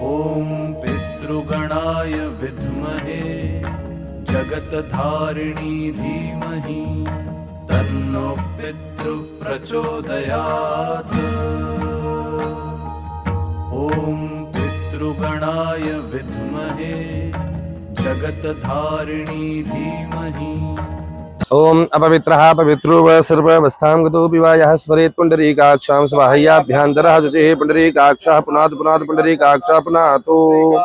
ॐ पितृगणाय विद्महे जगत्धारिणी धीमहि तन्नो पितृ प्रचोदयात्। ॐ पितृगणाय विद्महे जगत्धारिणी धीमहि। ओम अपवित्रः पवित्रो व सर्वावस्थां गतोऽपि वा यः स्मरेत् पुण्डरीकाक्षां स्वाहय्याभ्यान्तरः शुचिः पुण्डरीकाक्षः पुनात् पुनात् पुण्डरीकाक्षः पुनातो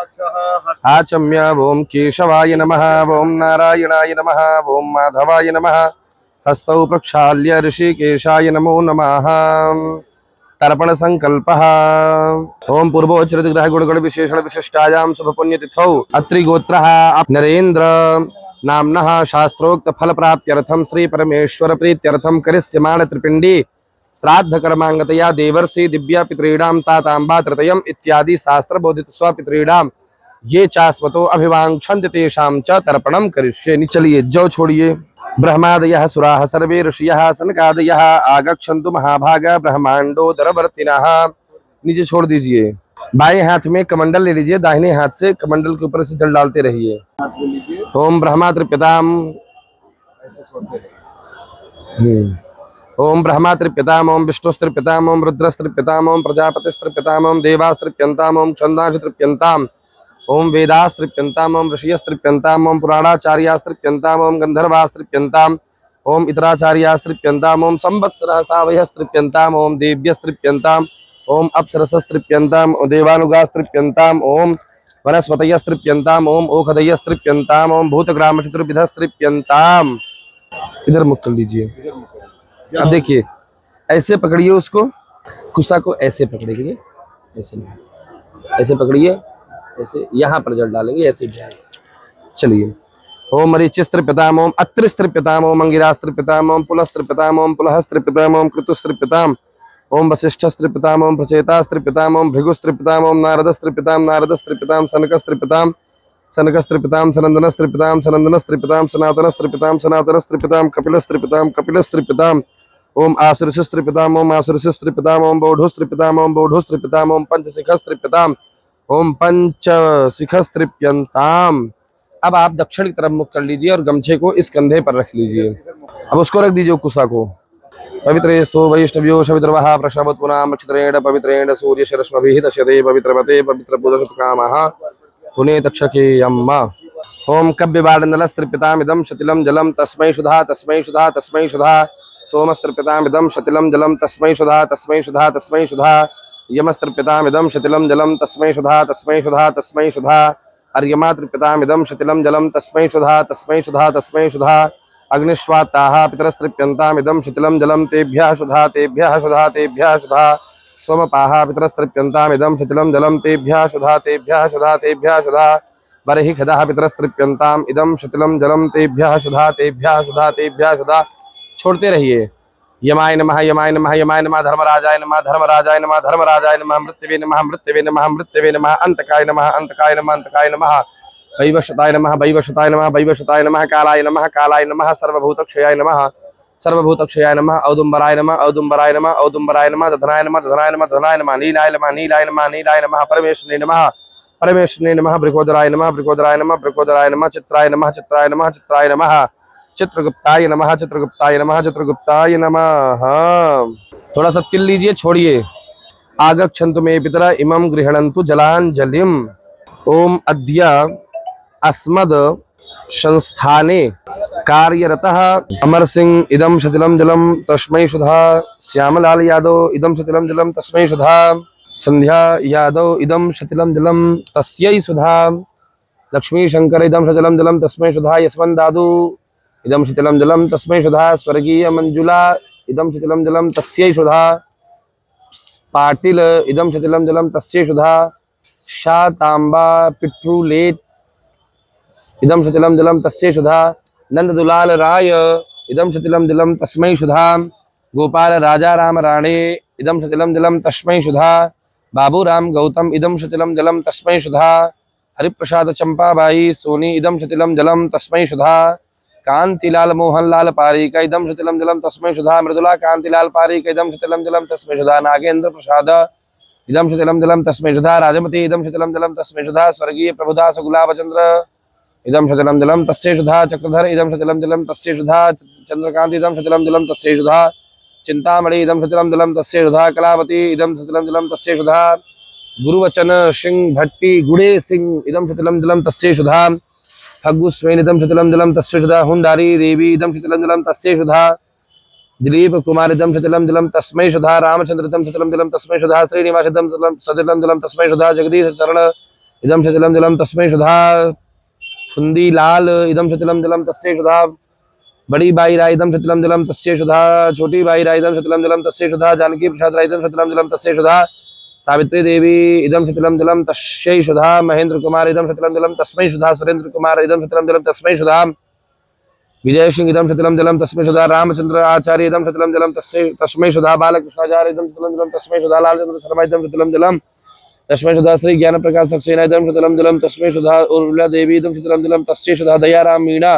आचम्य। ओम केशवाय नमः, ओम नारायणाय नमः, ओम माधवाय नमः। हस्तौ प्रक्षाल्य ऋषिकेशाय नमो नमः। तर्पण संकल्पः। ओम पूर्वोच्चरित ग्रह गुणगण विशेषण विशिष्टायां शुभ पुण्यतिथौ अत्रि गोत्रः नरेन्द्र नाम्नः शास्त्रोक्त फल प्राप्त्यर्थम श्री परमेश्वर प्रीत्यर्थम करिष्यमाण त्रिपिंडी श्राद्ध कर्मांगतया देवर्षि दिव्या पितॄणां तातांबा तृतयम् इत्यादि शास्त्र बोधित स्वपितॄणां ये चास्मतो अभिवांक्षन्ति तेषां च तर्पणं करिष्ये। चलिए जौ छोड़िए। ब्रह्मादयः सुराः सर्वे ऋषयः सनकादयः आगच्छन्तु महाभागा ब्रह्मांडोदरवर्तिनः। नीचे छोड़ दीजिए। बाएं हाथ में कमंडल ले लीजिए, दाहिने हाथ से कमंडल के ऊपर से जल डालते रहिए। ओम ब्रह्मा त्रिपिताम, ओम ब्रह्मा त्रिपिताम, ओम विष्णुस्त्रिपिताम, ओम रुद्रस्त्रिपिताम, ओम प्रजापतिस्त्रिपिताम, ओम देवास्त्रिप्यन्ताम, ओम छन्दांशत्रिप्यन्ताम, ओम वेदास्त्रिप्यन्ताम, ओम ऋषयस्त्रिप्यन्ताम, ओम पुराणाचार्यास्त्रिप्यन्ताम, ओम गंधर्वास्त्रिप्यन्ताम, ओम इतराचार्यास्त्रिप्यन्ताम, ओम संवत्सरः सावयस्त्रिप्यन्ताम, ओम देव्यस्त्रिप्यन्ताम, ओम अप्सरसस्त्रिप्यन्ताम, देवानुगास्त्रिप्यन्ताम, ओम वनस्पतयस्त्रिप्यन्ताम, ओम ओखदयस्त्रिप्यन्ताम, ओम भूतग्राम चतुर्विधस्त्रिप्यन्ताम। इधर मुख कर लीजिए। अब देखिए ऐसे पकड़िए उसको, कुसा को ऐसे पकड़ेंगे, ऐसे नहीं, ऐसे पकड़िए, ऐसे यहाँ पर जल डालेंगे, ऐसे जाएगा। चलिए। ओम मरीचिस्त्रिप्यताम, ओम अत्रिस्त्रिप्यताम, ओम अंगिरास्त्रिप्यताम, ओम पुलस्त्रिप्यताम, ओम पुलहस्त्रिप्यताम, ओम कृतुस्त्रिप्यताम, ओम वशिष्ठस्त्रिप्यताम, ओम प्रचेतास्त्रिप्यताम, ओम भृगुस्त्रिप्यताम, ओम नारदस्त्रिप्यताम, नारदस्त्रिप्यताम, सनकस्त्रिप्यताम, सनकस्त्रिप्यताम, सनंदनस्त्रिप्यताम, सनंदनस्त्रिप्यताम, सनातनस्त्रिप्यताम, सनातनस्त्रिप्यताम, कपिलस्त्रिप्यताम, कपिलस्त्रिप्यताम, ओम आसुरसिस्त्रिप्यताम, ओम आसुरसिस्त्रिप्यताम, ओम बौढुस्त्रिप्यताम, ओम बौढुस्त्रिप्यताम, ओम पंचशिखस्त्रिप्यताम, ओम पंचशिखस्त्रिप्यन्ताम। अब आप दक्षिण की तरफ मुख कर लीजिए और गमछे को इस कंधे पर रख लीजिए। अब उसको रख दीजिए कुसा को। पवित्रेस्तु वैष्णव्यो शविद्रवः प्रक्षाभूत्पुनां नक्षत्रेण पवित्रेण सूर्यशरश्मभिः दश्यते पवित्रपते पवित्रपूजशतकामः पुणे तक्षके यम्मा। ओम कव्यवाडनलस्त्रिप्यतामिदं शतिलं जलं तस्मै सुधा तस्मै सुधा तस्मै सुधा। सोमस्त्रिप्यतामिदं शतिलं जलं तस्मै सुधा तस्मै सुधा तस्मै सुधा। यमस्त्रिप्यतामिदं शतिलं जलं तस्मै सुधा तस्मै सुधा तस्मै सुधा। अर्यमा त्रिप्यतामिदं शतिलं जलं तस्मै सुधा तस्मै सुधा तस्मै सुधा। अग्निश्वाताः पितरस्त्रिप्यन्तामिदं शिथिलं जलं तेभ्यः सुधा तेभ्यः सुधा तेभ्यः सुधा। सोमपाः पितरस्त्रिप्यन्तामिदं शिथिलं जलं तेभ्यः सुधा तेभ्यः सुधा तेभ्यः सुधा। बर्हिखदः पितरस्त्रिप्यन्ताम् इदं शिथिलं जलं तेभ्यः सुधा तेभ्यः सुधा तेभ्यः सुधा। छोड़ते रहिए। यमाय नमः यमाय नमः यमाय नमः, धर्मराजाय नमः धर्मराजाय नमः धर्मराजाय नमः, मृत्यवे नमः मृत्यवे नमः मृत्यवे नमः, अंतकाय नमः अंतकाय नमः अंतकाय नमः, वैवशताय नमः वैवशताय नमः वैवशताय नमः, कालाय नमः सर्वभूतक्षयाय नमः सर्वभूतक्षयाय नमः, औदुम्बराय नमः औदुम्बराय नमः औदुम्बराय नमः, दधनाय नमः दधनाय नमः दधनाय नमः, नीलाय नमः नीलाय नमः नीलाय नमः, परमेश्वराय नमः परमेश्वराय नमः, बृकोदराय नमः बृकोदराय नमः बृकोदराय नमः, चित्राय नमः चित्राय नमः चित्राय नमः, चित्रगुप्ताय नमः चित्रगुप्ताय नमः चित्रगुप्ताय नमः। थोड़ा सा तिल लीजिए, छोड़िए। आगच्छन्तु मे पितरः इमं गृह्णन्तु जलाञ्जलिम्। ओम अद्य अस्मद् संस्थाने कार्यरतः अमर सिंह इदं शतिलं जलं तस्मै सुधा, श्यामलाल यादव इदं शतिलं जलं तस्मै सुधा, संध्या यादव इदं शतिलं जलं तस्यै सुधा, लक्ष्मी शंकर इदं शतिलं जलं तस्मै सुधा, यशवंत दादू इदं शतिलं जलं तस्मै सुधा, स्वर्गीय मंजुला इदं शतिलं जलं तस्यै सुधा, पाटिल इदं शतिलं जलं तस्यै सुधा, शातांबा पिट्रूलेट इदं शतिलं जलं तस्यै सुधा, नंददुलाल राय इदं शतिलं जलं तस्मै सुधा, गोपाल राजा राम राणे इदं शतिलं जलं तस्मै सुधा, बाबूराम गौतम इदं शतिलं जलं तस्मै सुधा, हरिप्रसाद चंपाबाई सोनी इदं शतिलं जलं तस्मै सुधा, कांतिलाल मोहनलाल पारीक इदं शतिलं जलं तस्मै सुधा, मृदुला कांतिलाल पारीक इदं शतिलं जलं तस्मै सुधा, नागेंद्र प्रसाद इदं शीतलं जलं तस्मै सुधा राजमती इदं शीतलं जलं तस्मै सुधा स्वर्गीय प्रभुदा सगुलाभचंद्र इदं शीतलं जलं तस्य सुधा चक्रधर इदं शीतलं जलं तस्य सुधा चंद्रकांत इदं शीतलं जलं तस्य सुधा चिंतामणि इदं शीतलं जलं तस्य सुधा कलावती इदं शीतलं जलं तस्य सुधा गुरुवचन सिंह भट्टी गुड़े सिंह इदं शीतलं जलं तस्य सुधा फग्गुस्वेन इदं शीतलं जलं तस्य सुधा हुंडारी देवी इदं शीतलं जलं तस्य सुधा दिलीप कुमार इदं शीतलं जलं तस्मै सुधा रामचंद्र इदं शीतलं जलं तस्मै सुधा श्रीनिवास इदं शीतलं जलं तस्मै सुधा जगदीश शरण इदं शीतलं जलं तस्मै सुधा फुंदी लाल इदं शीतलं जलं तस्य सुधा बड़ी बाई राय इदं शीतलं जलं तस्य सुधा छोटी बाई राय इदं शीतलं जलं तस्य सुधा जानकी प्रसाद राय इदं शीतलं जलं तस्य सुधा सावित्री देवी इदं शीतलं जलं तस्यै सुधा महेंद्र कुमार इदं शीतलं जलं तस्मै सुधा सुरेंद्र कुमार इदं शीतलं जलं तस्मै सुधा विजय सिंह इदं शीतलं जलं तस्मै सुधा रामचंद्र आचार्य इदं शीतलं जलं तस्मै सुधा बालकृष्णाचार्य इदं शीतलं जलं तस्मै सुधा लालचंद्र शर्मा इदं शीतलं जलं तस्मै सुधा श्री ज्ञान प्रकाश सक्सेना इदं शीतलं जलं तस्मै सुधा उर्मिला देवी इदं शीतलं जलं तस्यै सुधा दयाराम मीणा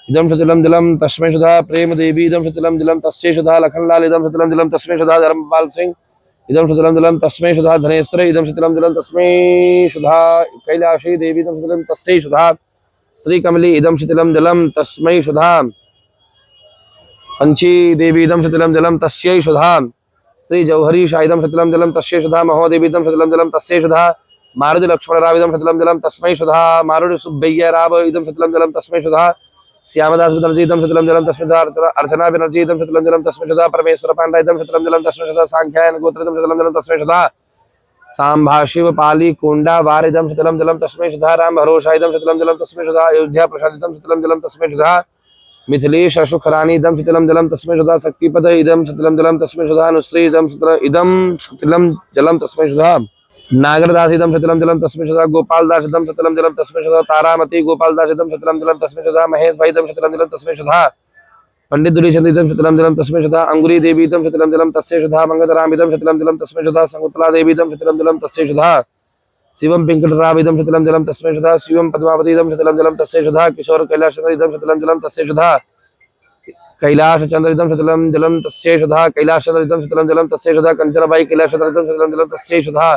इदं शीतलं जलं तस्मै सुधा प्रेम देवी इदं शीतलं जलं तस्यै सुधा लखनलाल इदं शीतलं जलं तस्मै सुधा धर्मपाल सिंह इदं शीतलं जलं तस्मै सुधा धनेश्वर इदं शीतलं जलं तस्मै सुधा कैलाशी देवी इदं शीतलं तस्यै सुधा श्री कमली इदं शीतलं जलं तस्मै सुधा पंची देवी इदं शीतलं जलं तस्यै सुधा श्री जौहरी शाह इदं शीतलं जलं तस्यै सुधा महोदेवी इदं शीतलं जलं तस्यै सुधा मारुति लक्ष्मण राव इदं शीतलं जलं तस्मै सुधा मारुति सुब्बैया राव इदं शीतलं जलं तस्मै सुधा श्यामदास बनर्जी इदं शीतलं जलं तस्मै सुधा अर्चना बनर्जी इदं शीतलं जलं तस्मै सुधा परमेश्वर पांडा इदं शीतलं जलं तस्मै सुधा सांख्यायन गोत्र इदं शीतलं जलं तस्मै सुधा सांभाशिव पाली कोंडा वार इदं शीतलं जलं तस्मै सुधा राम भरोसा इदं शीतलं जलं तस्मै सुधा अयोध्या प्रसाद इदं शीतलं जलं तस्मै सुधा मिथिलेश अशोक रानी इदं शीतलं जलं तस्मै सुधा शक्तिपद इदं शीतलं जलं तस्मै सुधा अनुश्री इदं शीतलं जलं तस्मै सुधा नागरदास इदं शीतलं जलं तस्मै सुधा गोपाल दास इदं शीतलं जलं तस्मै सुधा तारामती गोपाल दास इदं शीतलं जलं तस्मै सुधा महेश भाई इदं शीतलं जलं तस्मै सुधा पंडित दुरीचंद इदं शीतलं जलं तस्मै सुधा अंगुरी देवी इदं शीतलं जलं तस्मै सुधा मंगलराम इदं शीतलं जलं तस्मै सुधा संकुतला देवी इदं शीतलं जलं तस्मै सुधा शिवम पिंकटराव इदं शीतलं जलं तस्मै सुधा शिवम पद्मावती इदं शीतलं जलं तस्मै सुधा किशोर कैलाश चंद्र इदं शीतलं जलं तस्मै सुधा कैलाश चंद्र इदं शीतलं जलं तस्मै सुधा कैलाश चंद्र इदं शीतलं जलं तस्मै सुधा कंचनबाई कैलाश चंद्र इदं शीतलं जलं तस्मै सुधा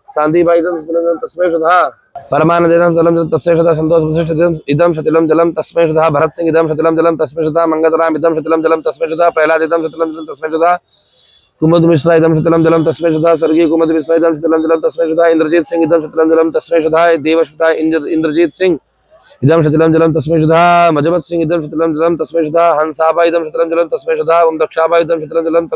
शांतिबाई इदं शीतलं जलं तस्मै सुधा परमानंद इदं शीतलं जलं तस्मै सुधा संतोष वशिष्ठ इदं शीतलं जलं तस्मै सुधा भरत सिंह इदं शीतलं जलं तस्मै सुधा मंगलराम इदं शीतलं जलं तस्मै सुधा प्रहलाद इदं शीतलं जलं तस्मै सुधा कुमुद मिश्रा इदं शीतलं जलं तस्मै सुधा स्वर्गीय कुमुद मिश्रा इदं शीतलं जलं तस्मै सुधा इंद्रजीत सिंह इदं शीतलं जलं तस्मै सुधा देवश्मिता इंद्रजीत सिंह इदं शीतलं जलं तस्मै सुधा मजमत सिंह इदं शीतलं जलं तस्मै सुधा हंसाबा इदं शीतलं जलं तस्मै सुधा ओम दक्षाबा इदं शीतलं जलं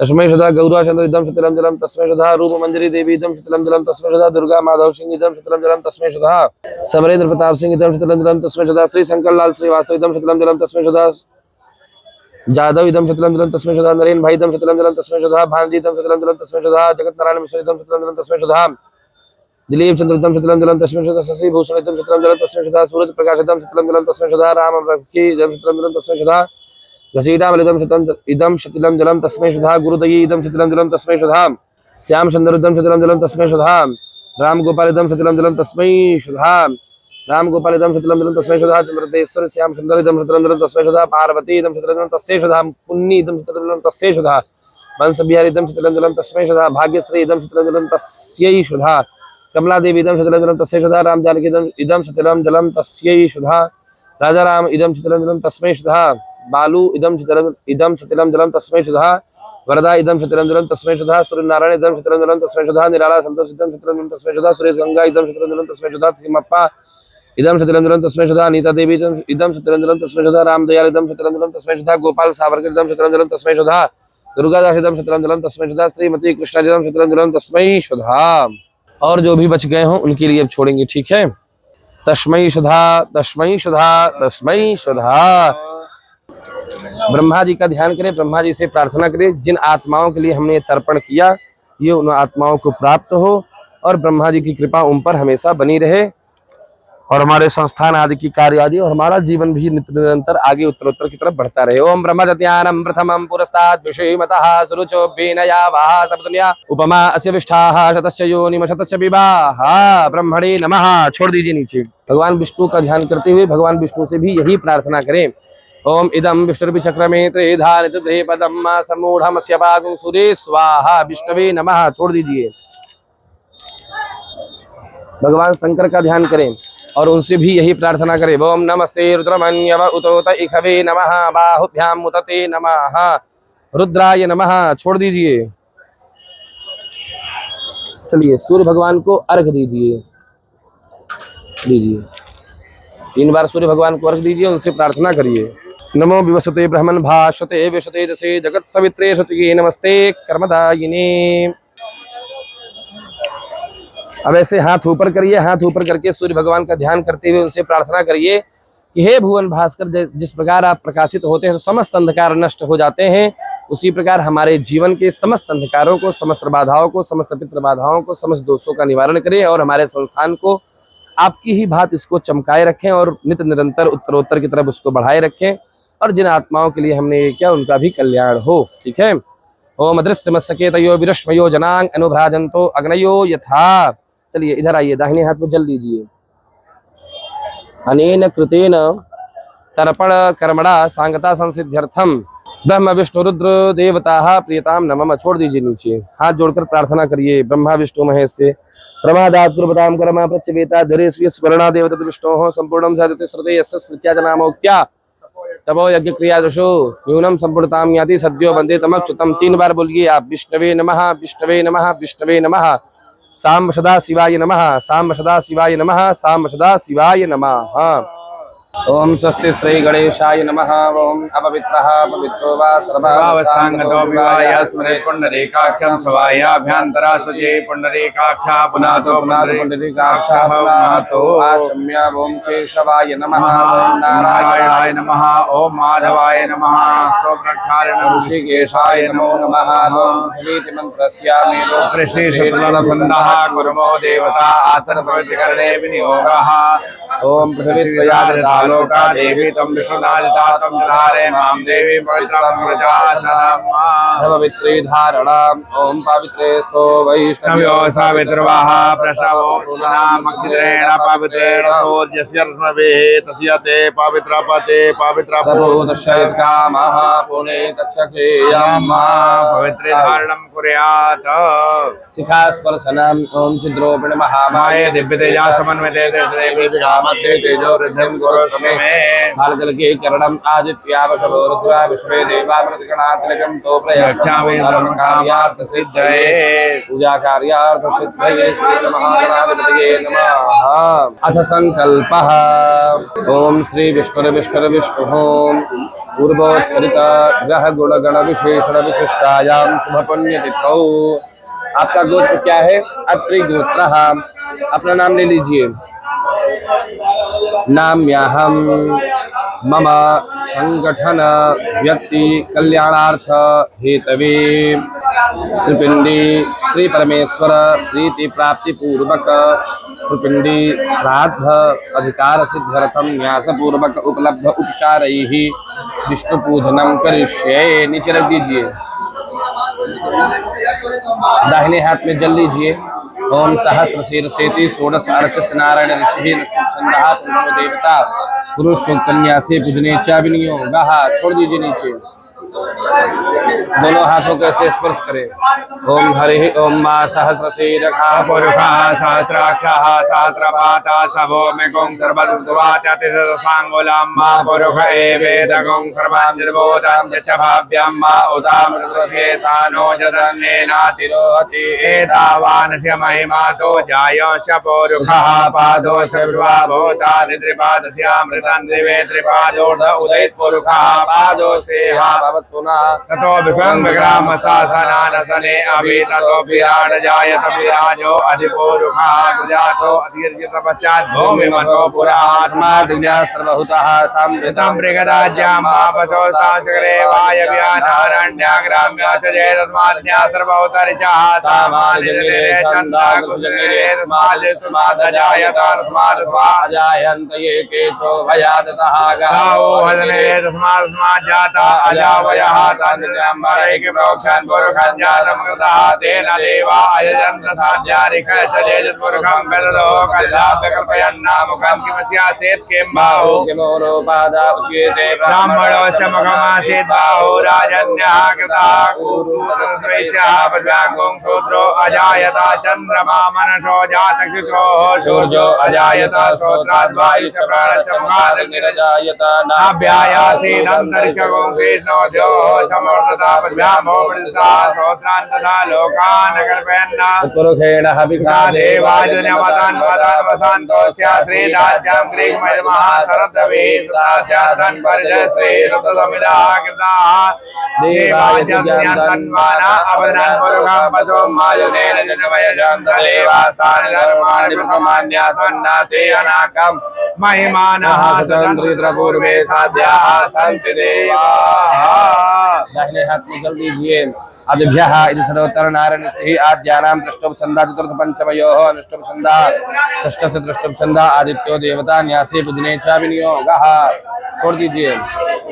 तस्मै सुधा गौरा चंद्र इदं शीतलं जलं तस्मै सुधा रूप मंजरी देवी इदं शीतलं जलं तस्मै सुधा दुर्गा माधव सिंह इदं शीतलं जलं तस्मै सुधा समरेंद्र प्रताप सिंह इदं शीतलं जलं तस्मै सुधा श्री शंकर लाल श्रीवास्तव इदं शीतलं जलं तस्मै सुधा जादव इदं शीतलं जलं तस्मै सुधा नरेन भाई इदं शीतलं जलं तस्मै सुधा भानजी इदं शीतलं जलं तस्मै सुधा जगत नारायण मिश्र इदं शीतलं जलं तस्मै सुधा दिलीप चंद्र इदं शीतलं जलं तस्मै सुधा शशि भूषण इदं शीतलं जलं तस्मै सुधा सूरज प्रकाश इदं शीतलं जलं तस्मै सुधा राम रक्षी इदं शीतलं जलं तस्मै सुधा घसीटामल इदं शीतलं जलं तस्मै सुधा गुरुदयी इदं शीतलं जलं तस्मै सुधा श्याम सुंदर इदं शीतलं जलं तस्मै सुधा राम गोपाल इदं शीतलं जलं तस्मै सुधा राम गोपाल इदं शीतलं जलं तस्मै सुधा चंद्रदेश्वर श्याम सुंदर इदं शीतलं जलं तस्मै सुधा पार्वती इदं शीतलं जलं तस्मै सुधा पुन्नी इदं शीतलं जलं तस्मै सुधा वंश बिहारी इदं शीतलं जलं तस्मै सुधा भाग्यश्री इदं शीतलं जलं तस्यै सुधा कमला देवी इदं शीतलं जलं तस्मै सुधा राम जानकी इदं शीतलं जलं तस्यै सुधा राजा राम इदं शीतलं जलं तस्मै सुधा बालू इदं शीतलं जलं तस्मै सुधा वरदा इदं शीतलं जलं तस्मै सुधा सूर्यनारायण इदं शीतलं जलं तस्मै सुधा निराला संतोष इदं शीतलं जलं तस्मै सुधा सुरेश गंगा इदं शीतलं जलं तस्मै सुधा तिमप्पा इदं शीतलं जलं तस्मै सुधा अनीता देवी इदं शीतलं जलं तस्मै सुधा रामदयाल इदं शीतलं जलं तस्मै सुधा गोपाल सावरकर इदं शीतलं जलं तस्मै सुधा दुर्गादास इदं शीतलं जलं तस्मै सुधा श्रीमती कृष्णा इदं शीतलं जलं तस्मै सुधा। और जो भी बच गए हों उनके लिए अब छोड़ेंगे, ठीक है। तस्मै सुधा तस्मै सुधा तस्मै सुधा। ब्रह्मा जी का ध्यान करें, ब्रह्मा जी से प्रार्थना करें जिन आत्माओं के लिए हमने तर्पण किया ये उन आत्माओं को प्राप्त हो और ब्रह्मा जी की कृपा उन पर हमेशा बनी रहे और हमारे संस्थान आदि की कार्य आदि और हमारा जीवन भी निरंतर आगे उत्तरोत्तर की तरफ बढ़ता रहे। ओम ब्रह्मचर्यानं प्रथमं पुरस्तात् विषयमतः सुरुचो बेनया वाहा सबदुनिया उपमा अस्य विष्ठाः शतस्य योनिम शतस्य विवाहा ब्रह्मणे नमः। छोड़ दीजिए नीचे। भगवान विष्णु का ध्यान करते हुए भगवान विष्णु से भी यही प्रार्थना करें ओम इदम विष्णुर्विचक्रमे त्रिधारितधे पदम सम्मूढ़मस्य पागुं सूर्ये स्वाहा विष्णवे नमः। छोड़ दीजिए। भगवान शंकर का ध्यान करें और उनसे भी यही प्रार्थना करें। ओम नमस्ते रुद्रमन्यव उतोत इखवे नमः बाहुभ्याम उतते नमः रुद्राय नमः। छोड़ दीजिए। चलिए सूर्य भगवान को अर्घ दीजिए। 3 बार सूर्य भगवान को अर्घ दीजिए, उनसे प्रार्थना करिए। नमो विवसते ब्रह्मन् भास्वते विशते जसे जगत सवित्रे सचिके नमस्ते कर्मदायिने। अब ऐसे हाथ ऊपर करिए। हाथ ऊपर करके सूर्य भगवान का ध्यान करते हुए उनसे प्रार्थना करिए कि हे भुवन भास्कर, जिस प्रकार आप प्रकाशित होते हैं तो समस्त अंधकार नष्ट हो जाते हैं, उसी प्रकार हमारे जीवन के समस्त अंधकारों को, समस्त बाधाओं को, समस्त पितृ बाधाओं को, समस्त दोषों का निवारण करें और हमारे संस्थान को आपकी ही बात इसको चमकाए रखें और नित्य निरंतर उत्तरोत्तर की तरफ उसको बढ़ाए रखें और जिन आत्माओं के लिए हमने ये किया उनका भी कल्याण हो। ठीक है। ओम अदृश्यमस्सकेतयो विरश्मयो जनांग अनुभ्राजन्तो अग्नयो यथा। चलिए इधर आइए, दाहिने हाथ में जल लीजिए। अनेन कृतेन तर्पण कर्मणा सांगता संसिद्ध्यर्थम ब्रह्म विष्णु रुद्र देवता प्रियताम नमः। छोड़ दीजिए नीचे। हाथ जोड़कर प्रार्थना करिए ब्रह्मा विष्णु महेश से। प्रमादात् कुर्वतां कर्म प्रत्यवेता धरेष्व स्वर्णा देवता विष्णोः संपूर्णं साधते श्रुते यस्य स्मृत्याजनामोक्त्या तपो यज्ञ क्रियादशो न्यूनम संपूर्णतां याति सद्यो वन्दे तमच्युतम्। 3 बार बोलिए आप। विष्णवे नमः विष्णवे नमः विष्णवे नमः। साम्ब सदा शिवाय नमः साम्ब सदा शिवाय नमः साम्ब सदा शिवाय नमः। ओम स्वस्ति श्री गणेशाय नमः। ओम अपवित्रः पवित्रो वा सर्वावस्थांगतो विवाय स्मरेत् पुंडरीकाक्षं स्वायाभ्यन्तरा सुजे पुंडरीकाक्षा पुनातो पुंडरीकाक्षः पुनातो आचम्य। ओम केशवाय नमः ओम नारायणाय नमः ओम माधवाय नमः स्तोत्रक्षारिणं ऋषिकेशाय नमो नमः। ओम भवेति मंत्रस्य मेलो कृष्णेशतुलनन्दः कुर्मो देवता आसनपवित्रकरणे विनियोगः। ओम पृथिवीत्रयालोका देवी तम विष्णुनादिता तम जलारे माम देवी पवित्रं प्रजाशनम् पवित्री धारणाम्। ओम पवित्रे स्थो वैष्णव्यो नव्यो सावित्रवाः प्रश्नवो पूर्णामक्षित्रेण पवित्रेण सूर्यस्य रश्मभिः तस्य ते पवित्रपते दशयत्कामः पुणे तक्षके यम्मा पवित्रे धारणं कुर्यात्। शिखास्पर्शनम्। ओम चिद्रोपण महामाये माये दिव्यतेजा समन्विते देवी मध्ये तेजो वृद्धिं कुरुष्व मे। बालकल के करणम आदित्यावशवो रुद्रा विश्वे देवा प्रतिगणात्मकं तो गच्छामि धर्मकार्यार्थ सिद्धये। पूजा कार्यार्थ सिद्धये श्री महागणाधिपतये नमः। अथ संकल्पः। ओम श्री विष्णुर्विष्णुर्विष्णुः पूर्वोच्चरित ग्रह गुण गण विशेषण विशिष्टायां शुभ पुण्य तिथौ। आपका गोत्र क्या है? अत्रि गोत्रः। अपना नाम ले लीजिए। नाम्याहम मम संगठन व्यक्ति कल्याणार्थ हेतवे त्रिपिंडी श्री परमेश्वर प्रीति प्राप्ति पूर्वक त्रिपिंडी श्राद्ध अधिकार सिद्ध्यर्थम न्यास पूर्वक उपलब्ध उपचारैः विष्णु पूजनम करिष्ये। नीचे रख दीजिए। दाहिने हाथ में जल लीजिए। ओम सहस्र शीर्षेति षोडश अर्चस नारायण ऋषि अनुष्ठित छंदः पुरुषो देवता पुरुष कन्या से पूजने च विनियोगः। छोड़ दीजिए नीचे। दोनों हाथों को ऐसे स्पर्श करें। ओम हरि ओम मा सहस्र शीर्षः पुरुषः सहस्राक्षः सहस्रपाता सबो में गों सर्वदुर्वात्यातिसांगुलं मा पुरुष एवेदगों सर्वांजलबोधं च भाव्यं मा उदामृतशेषानो जदन्नेनातिरोहति एतावानस्य महिमा तो जायश पुरुषः पादो सर्वा भूता त्रिपादस्यामृतं दिवे त्रिपादोर्ध उदयित पुरुषः पादो सेहा ततो विभं विग्राम शासनानसने अभि ततो विराट जायत विराजो अधिपुरुषः जातो अधीर्यत पश्चात् भूमि मतो पुरात्मा दुनिया सर्वभूतः संवृतं मृगराज्यां मापशोस्तांशकरे वायव्यानारण्या ग्राम्य च जयतस्माद्या सर्वभूतरिचः सामान्यजनेरे चन्दाकुसुजनेरे तस्माद् जायत ये केशो भयादतः गावो हजनेरे तस्मात् जाता अजाव वयः तान्निद्राम्बरैके प्रोक्षन् पुरुषं जातं कृतः तेन देवा अयजन्त साध्यारिकः सजेजत्पुरुषं वेदतो कल्लाभ्य कल्पयन्नामुखं किमस्यासेत् किं बाहु किमोरोपादा उच्यते ब्राह्मणो च मुखमासीत् बाहु राजन्यः कृतः कुरुतस्वैस्यः पद्व्यागुं शूद्रो अजायत चन्द्रमा मनसो जातकृतोः सूर्यो अजायत श्रोत्राद्वायुश्च प्राणश्च मुखादग्निरजायत नाभ्यायासीदन्तरिक्षगुं कृष्णोद्योः समवर्तता पद्भ्यामो वृद्धा श्रोत्रान् तथा लोकान् कल्पयन् पुरुषेण हविषा देवाजुन्यमतान् वदान् वसान्तोऽस्य श्रीदाज्यां ग्रीष्मयमः शरद्भिः सदास्यासन् परिजस्त्री ऋतसमिदाः कृताः देवाज्ञातन्वाना अवदनं पुरुषं पशुं मायुनेन जनवयजन्तदेवास्तानि धर्माणि प्रथमान्यासन्नाते अनाकं महिमानः सतन्त्रित्रपूर्वे साध्याः सन्ति देवाः। दाहिने हाथ में जल दीजिए। आदिभ्यः इति सर्वोत्तर नारायण से आद्यानां दृष्टुप छंदा चतुर्थ पंचमयोः अनुष्टुप छंदा षष्ठ से दृष्टुप छंदा आदित्यो देवता न्यासे बुधने च विनियोगः। छोड़ दीजिए।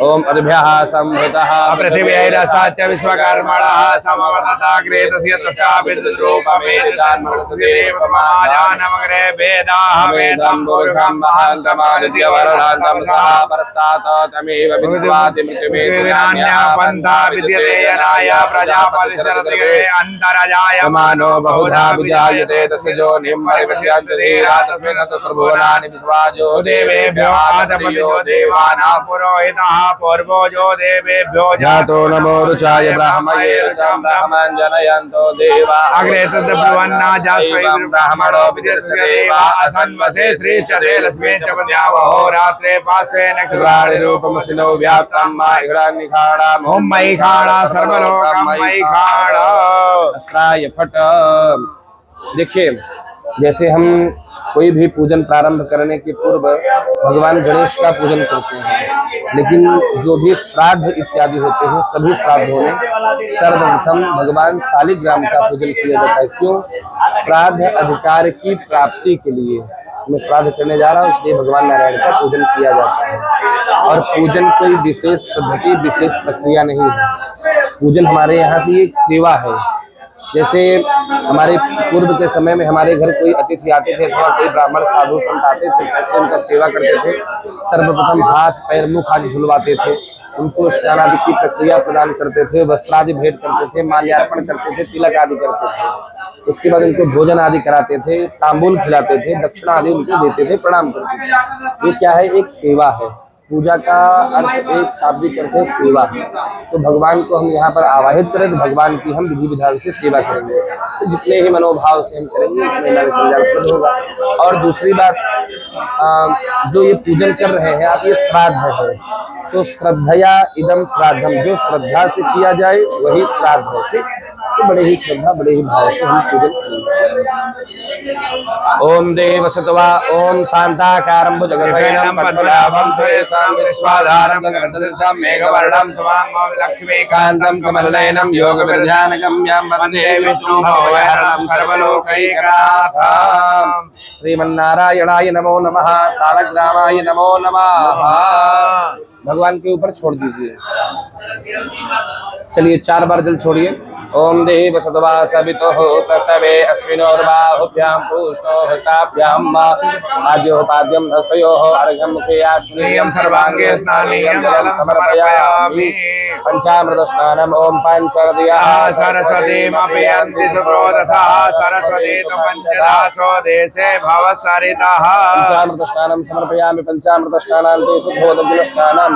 ओम आदिभ्यः संभृतः पृथिव्यैरसाच्च विश्वकर्मणः समवर्तताग्रे तस्य त्वचा विद्युद्रूपमेतान्मूर्तस्य देवतमाजानमग्रे वेदाः वेदं पुरुषं महान्तमादित्यवरणान्तं सः परस्तात् तमेव विद्वाति मृत्युमेनान्या पन्था विद्यते यनाय प्रजापतिश्चरते अन्तरजाय मानो बहुधा विजायते तस्य जोनिं परिपश्यन्ति तस्मिन् तस्र्भुवनानि विश्वाजो देवेभ्यो आदपतियो देवानां पुरोहितः पूर्वजो देवेभ्यो जातो नमो रुचाय ब्राह्मये रुचां ब्राह्मणं जनयन्तो देवा अग्रे तद्ब्रुवन्ना जास्वैर् ब्राह्मणो विदर्श्य देवा असन्वसे श्रीश्चते लक्ष्मी च पद्यावहो रात्रे पार्श्वे नक्षत्राणि रूपमसिनो व्याप्तं माहिरान्निखाणां ओम मयि खाणा सर्वलोकं मयि खाणा। अस्त्राय फट। देखिए, जैसे हम कोई भी पूजन प्रारंभ करने के पूर्व भगवान गणेश का पूजन करते हैं, लेकिन जो भी श्राद्ध इत्यादि होते हैं सभी श्राद्धों में सर्वप्रथम भगवान शालिग्राम का पूजन किया जाता है। क्यों? श्राद्ध अधिकार की प्राप्ति के लिए मैं श्राद्ध करने जा रहा हूँ, इसलिए भगवान नारायण का पूजन किया जाता है। और पूजन कोई विशेष पद्धति विशेष प्रक्रिया नहीं है। पूजन हमारे यहाँ से एक सेवा है। जैसे हमारे पूर्व के समय में हमारे घर कोई अतिथि आते थे अथवा कोई ब्राह्मण साधु संत आते थे, कैसे उनका सेवा करते थे। सर्वप्रथम हाथ पैर मुख आदि धुलवाते थे, उनको स्नान आदि की प्रक्रिया प्रदान करते थे, वस्त्रादि भेंट करते थे, माल्यार्पण करते थे, तिलक आदि करते थे। उसके बाद उनको भोजन आदि कराते थे, तांबूल खिलाते थे, दक्षिणा आदि उनको देते थे, प्रणाम करते थे। ये क्या है? एक सेवा है। पूजा का अर्थ एक शाब्दिक अर्थ है सेवा है। तो भगवान को हम यहाँ पर आवाहित करें तो भगवान की हम विधि विधान से सेवा करेंगे। तो जितने ही मनोभाव से हम करेंगे उतने हमारे कल्याणप्रद होगा। और दूसरी बात, जो ये पूजन कर रहे हैं आप, ये श्राद्ध है। तो श्रद्धया इदम श्राद्धम, जो श्रद्धा से किया जाए वही श्राद्ध है। ठीक, तो बड़े ही श्रद्धा बड़े ही भाव से हम पूजन करेंगे। ओम देव सत्वा ओम शांताकारं भुजगशयनं पद्मनाभं सुरेशं विश्वाधारं गगनसदृशं मेघवर्णं शुभांगं लक्ष्मीकान्तं कमलनयनं योगविरध्यानगम्यं वन्दे विष्णुं भवहरणं सर्वलोकैकनाथं। श्रीमन्नारायणाय नमो नमः। शालग्रामाय नमो नमः। भगवान के ऊपर छोड़ दीजिए। चलिए 4 बार जल छोड़िए। ओम देव सत्वा सवितुः प्रसवे अश्विनोर्बाहुभ्यां पुष्टो हस्ताभ्यां आद्योः पाद्यं हस्तयोः अर्घ्यं मुखे आचमनीयं सर्वांगे स्नानीयं जलं समर्पयामि। पंचामृत स्नानम् ओम पंचनद्याः सरस्वतीमपयन्ति सुप्रोदशः सरस्वती तु पंचदासो देशे भवसरितः। पंचामृत स्नानं समर्पयामि। पंचामृत स्नानान्ते शुद्धोदकं स्नानम्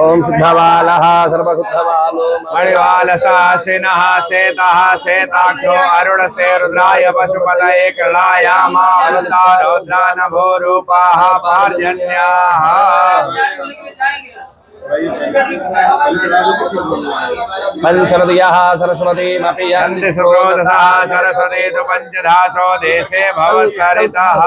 ओम शुद्धबालः सर्वशुद्धबालो मणिवालस्ताशिनः शेतः शेताक्षो अरुणस्ते रुद्राय पशुपतये कृलायामारुद्रानभोरूपाः पार्जन्याः। पंचनद्याः सरस्वतीमपयन्ति सुप्रोदशः सरस्वती तु पंचदासो देशे भवसरितः।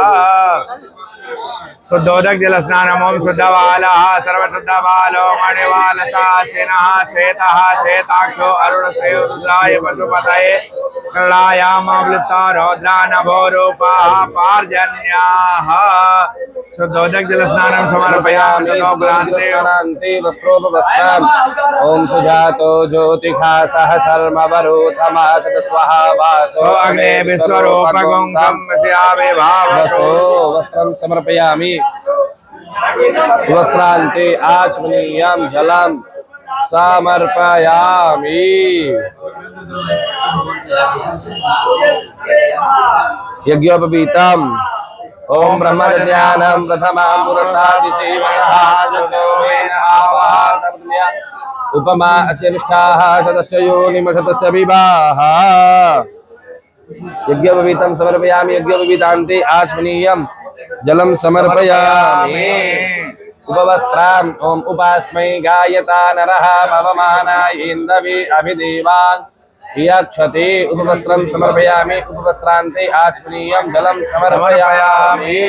शुद्धोदक जल स्नानम् ओम शुद्धबालः सर्वशुद्धबालो मणिवालस्ताशिनः शेतः शेताक्षो अरुणस्ते रुद्राय पशुपतये कृलायामावृत्तो रौद्रानभोरूपाः पार्जन्याः। शुद्धोदक जल स्नानं समर्पयामि स्नानान्ते वस्त्रोपवस्त्रम् ओम सुजातो ज्योतिखा सहस्रमवरोधमाशत स्वाहा वासो अग्ने विश्वरूपगं गम्यस्यामि भावसो वस्त्रं समर्पयामि वस्त्रान्ते आचमनीयं जलं समर्पयामि यज्ञोपवीतम् ओम ब्रह्मज्ञानं प्रथमां पुरस्तादिसेवतः शतोमेन आवाहसर्वज्ञा उपमा अस्य निष्ठाः शतस्य योनिमशतस्य विवाह यज्ञोपवीतं समर्पयामि यज्ञोपवीतान्ते आचमनीयं जलं समर्पयामि उपवस्त्राम् ओम उपास्मै गायता नरः भवमानायेन्दवे अभिदेवान् यक्षते उपवस्त्रं समर्पयामि उपवस्त्रान्ते आचमनीयं जलं समर्पयामि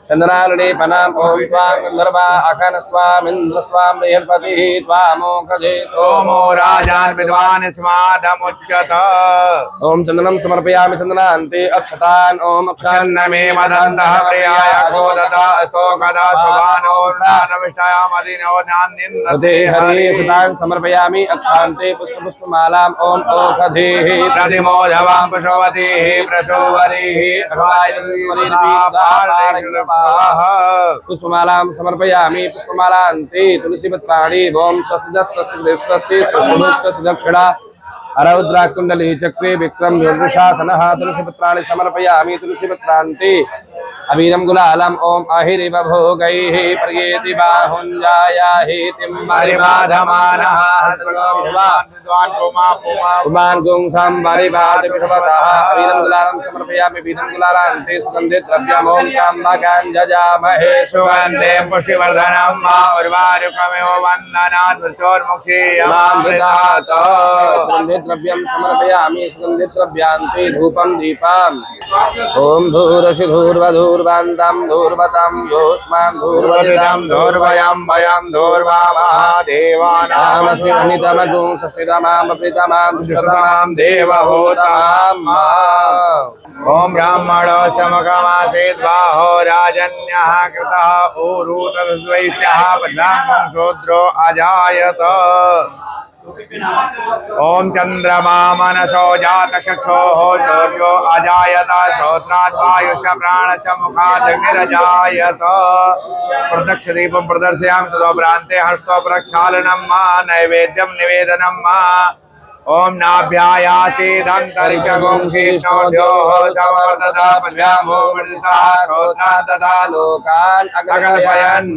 चंदनालेपनम् ओम त्वां गन्धर्वा अखनस्त्वामिन्द्रस्त्वां बृहस्पतिः त्वामोषधे सोमो राजान् विद्वान् स्मादमुच्यत ओम चंदनं समर्पयामि चंदनान्ते अक्षतान् ओम क्षन्नमे मदन्तः प्रियाय गोदता स्तोकदा शुभानो नानविष्टायामदिनो नान्निन्दते हरे अक्षतान् समर्पयामि अक्षान्ते पुष्पमालाम् ओम ओषधेः प्रतिमोदवां पुष्पवतीः प्रसोवरीः पुष्पमालां समर्पयामि पुष्पमालान्ते तुलसीपत्राणि ओम स्वस्ति स्वस्ति स्वस्ति स्वस्ति दक्षिणा अरौद्राकुण्डली चक्रे विक्रम योगशासनः तुलसीपत्राणि समर्पयामि तुलसीपत्रान्ते अबीरं गुलालम् ओम अहिरिव भोगैः प्रयेति बाहुञ्जायाहेतिं परिबाधमानः विद्वान् पुमान् गुंसां परिबाधविषवतः अबीरं गुलालं समर्पयामि अबीरं गुलालान्ते सुगन्धे द्रव्यम् ओम त्र्यम्बकं जजामहे सुगन्धे पुष्टिवर्धनं मा उर्वारुकमेव वन्दनात् मृत्योर्मुक्षीयमामृतात् सुगन्धे द्रव्यं समर्पयामि सुगन्धे द्रव्यान्ते धूपं दीपम् ओम धूरशिधूर्वधूर्वान्तं धूर्वतं योष्मान् धूर्वदितं धूर्वयं वयं धूर्वामः देवानामसि अनितमगुं षष्टितमां प्रीतमां दुष्टतमां देवहूतमाम् ओम ब्राह्मणो समकमासीत् बाहो राजन्यः कृतः ऊरुतद्वैस्यः पद्माङ्गं शूद्रो अजायत ओम चंद्रमा मनसो जातचक्षोः शौर्यो अजायत श्रोत्रात् वायुश्च प्राणश्च मुखादग्निरजायत प्रत्यक्ष दीपं प्रदर्शयामि ततो प्रान्ते हस्तो प्रक्षालनं मा नैवेद्यं निवेदनं मा ओम नाभ्यायासीदन्तरिक्षगुं शीर्षोऽध्योः समवर्तत पद्भ्यामो मृदिसा श्रोत्रात् तथा लोकान् अकल्पयन्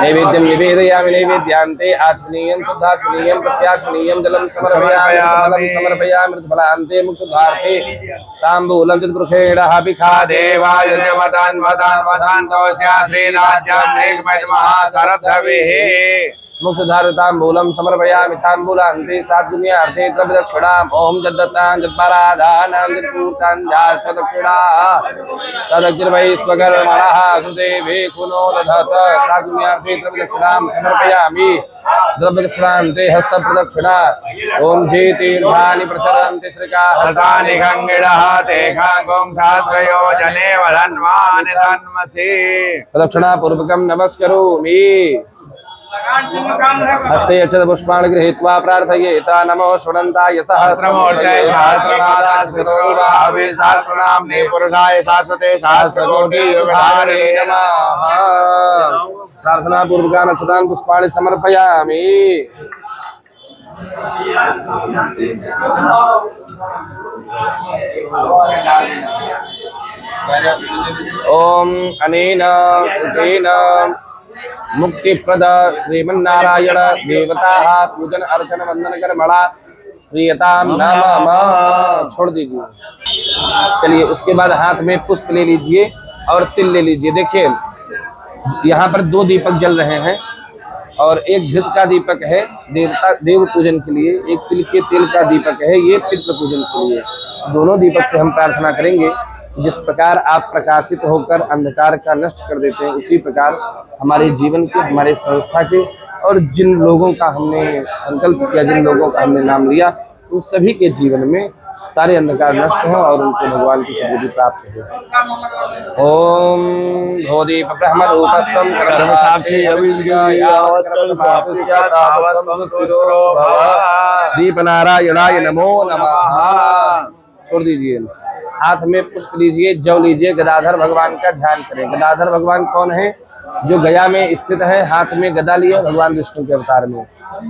नैवेद्यं निवेदयामि नैवेद्यान्ते आचमनीयं शुद्धाचमनीयं प्रत्याचमनीयं जलं समर्पयामि फलान्ते मुक्षुद्धार्थे ताम्बूलं चतुर्षेणः पिखा देवाय जमतान् वदान् वसान्तोऽस्य श्रीराज्यं निगमयमः सरद्धविः मुक्षुधार ताम्बूलं समर्पयामि ताम्बूलान्ते साद्गुण्यार्थे द्रव्यदक्षिणाम् ओम जद्दत्तां जत्पराधानां जत्पूर्तां जास्वदक्षिणा तदग्निर्वै स्वकर्मणः सुदेवे कुनो दधत साद्गुण्यार्थे द्रव्यदक्षिणां समर्पयामि द्रव्यदक्षिणान्ते हस्तप्रदक्षिणा ओम जे तीर्थानि प्रचरन्ति श्रीकाः हस्तानि खङ्गिणः ते खाङ्गुं सहस्रयोजने वदन्वानि तन्मसि प्रदक्षिणा पूर्वकं नमस्करोमि हस्ते अक्षत पुष्पाणि गृहीत्वा प्रार्थयेता नमो शृणन्ताय सहस्रमूर्ते सहस्रपादास्त्रितोभावे सहस्रनाम्ने पुरुषाय शाश्वते सहस्रकोटियुगधारिणे नमः प्रार्थना पूर्वकान् अक्षतान् पुष्पाणि समर्पयामि ओम अनेन कृतेन मुक्तिप्रद श्रीमन्नारायण देवताः पूजन अर्चन वंदन कर्मणा प्रियताम नमः छोड़ दीजिए। चलिए उसके बाद हाथ में पुष्प ले लीजिए और तिल ले लीजिए। देखिए यहाँ पर दो दीपक जल रहे हैं और एक घृत का दीपक है देव पूजन के लिए, एक तिल के तेल का दीपक है ये पितृ पूजन के लिए। दोनों दीपक से हम प्रार्थना करेंगे। जिस प्रकार आप प्रकाशित होकर अंधकार का नष्ट कर देते हैं, उसी प्रकार हमारे जीवन के, हमारे संस्था के और जिन लोगों का हमने संकल्प किया, जिन लोगों का हमने नाम लिया, उन सभी के जीवन में सारे अंधकार नष्ट हो और उनको भगवान की सद्बुद्धि प्राप्त हो। ओम धोदीप ब्रह्म रूपस्थम कर्मसाक्षी दीप नारायणाय नमो नमः। छोड़ दीजिए, हाथ में पुष्प लीजिए, जव लीजिए, गदाधर भगवान का ध्यान करें। गदाधर भगवान कौन है? जो गया में स्थित है, हाथ में गदा लिए भगवान विष्णु के अवतार में।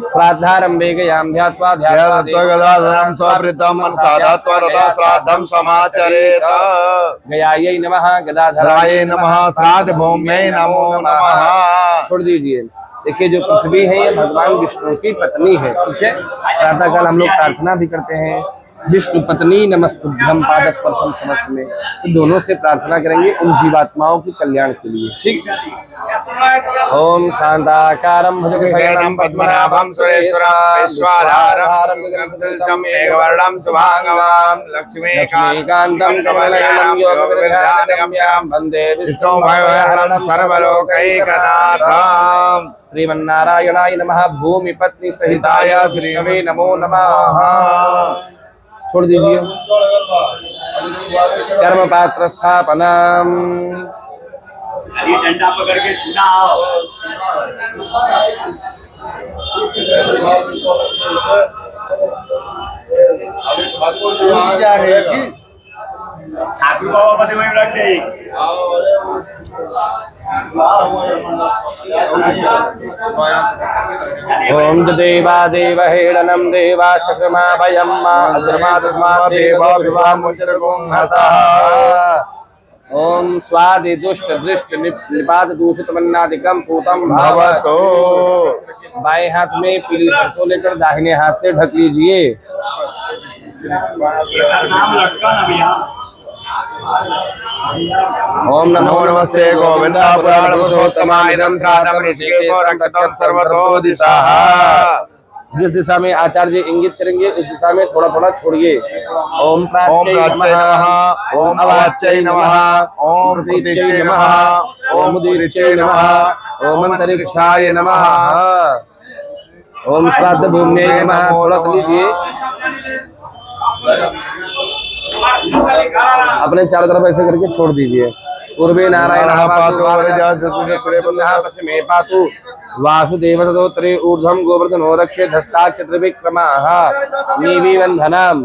श्राद्धारंभे गयाम ध्यात्वा गदाधरं स्वप्रीतं मनसाधात्वा तथा श्राद्धं समाचरेत। गयायै नमः, गदाधराय नमः, श्राद्ध भूम्यै नमो नमः। छोड़ दीजिए। देखिए, जो पृथ्वी है ये भगवान विष्णु की पत्नी है, ठीक है। प्रातःकाल हम लोग प्रार्थना भी करते हैं, विष्णु पत्नी नमस्तुभ्यं पादस्पर्शम समस्त में, तो दोनों से प्रार्थना करेंगे उन जीवात्माओं के कल्याण के लिए, ठीक। ओम शांताकारं भुजगशयनं पद्मनाभं सुरेश्वरं विश्वाधारं गगनसदृशं मेघवर्णं शुभांगवां लक्ष्मीकान्तं कमलनयनं योगविद्यानगम्यं वन्दे विष्णुं भयहरणं सर्वलोकैकनाथं। श्रीमन्नारायणाय नमः। भूमिपत्नी सहिताय विष्णवे नमो नमः। छोड़ दीजिए। कर्म पात्र स्थापना, डंडा पकड़ के छूना। ठाकुर बाबा पते में रख दे। ओम देवा देव हेडनम देवा शक्रमा भयम मा अद्रमा तस्मात् देवा विवामुच्यते हसः। ओम स्वादि दुष्ट दृष्ट निपात दूषित मन्नादिकम पूतम भवतो। बाएं हाथ में पीली सरसों लेकर दाहिने हाथ से ढक लीजिए। नाम लटका ना भैया। ओम नमो नमस्ते गोविंदा पुराण पुरुषोत्तमाय इदं श्राद्धं ऋषिकेशो रक्षितं सर्वतो दिशाः। जिस दिशा में आचार्य जी इंगित करेंगे उस दिशा में थोड़ा थोड़ा छोड़िए। ओम प्राच्यै नमः, ओम अवाच्यै नमः, ओम प्रतीच्यै नमः, ओम उदीच्यै नमः, ओम अंतरिक्षाय नमः, ओम श्राद्ध भूम्यै नमः। थोड़ा सा लीजिए, अपने चारों तरफ ऐसे करके छोड़ दीजिए। पूर्वे नारायण पश्चिमे पातु वासुदेव तदोत्तरे ऊर्ध्वं गोवर्धनो रक्षेत् हस्ताक्षत्रविक्रमाः नीविबन्धनम्।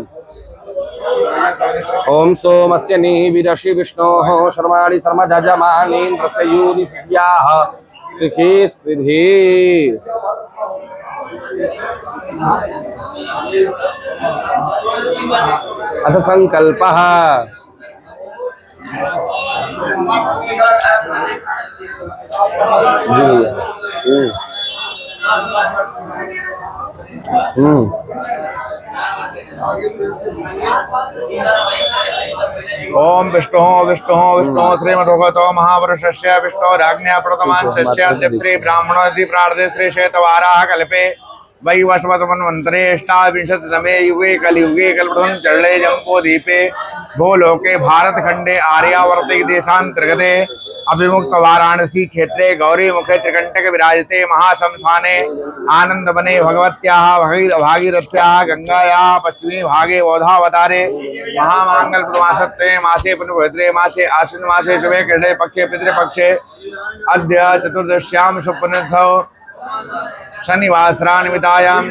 ओम सोमस्य नीविरशि विष्णोः शर्माणि शर्मधजमानीन्द्रस्य यूनिस्याः कृखे स्पृधि। अथ संकल्पः। ओम विष्णु विष्णु विष्णु श्रीमद्भगवतो महापुरुषस्य विष्णोराज्ञया प्रथमान् शिष्याद्य श्री ब्राह्मणोऽधि प्रार्थे श्री श्वेतवाराः कल्पे वैवस्वतमन्वन्तरे अष्टाविंशतितमे युगे कलियुगे कल्पप्रथम चरणे जम्बूद्वीपे भूलोके भारतखण्डे आर्यावर्ते देशान्तर्गते अभिमुक्त वाराणसी क्षेत्रे गौरी मुखे त्रिकंटक विराजते महाशमशाने आनंदवने भगवत्याः भागीरथ्याः गंगायाः पश्चिमी भागे बोधावतारे महामांगल प्रमासत्ते मासे पुण्यपवित्रे मासे आश्विन मासे शुभे कृष्णे पक्षे पितृपक्षे अद्य चतुर्दश्याम शुभनिधौ शनिवासरानिमितायाम।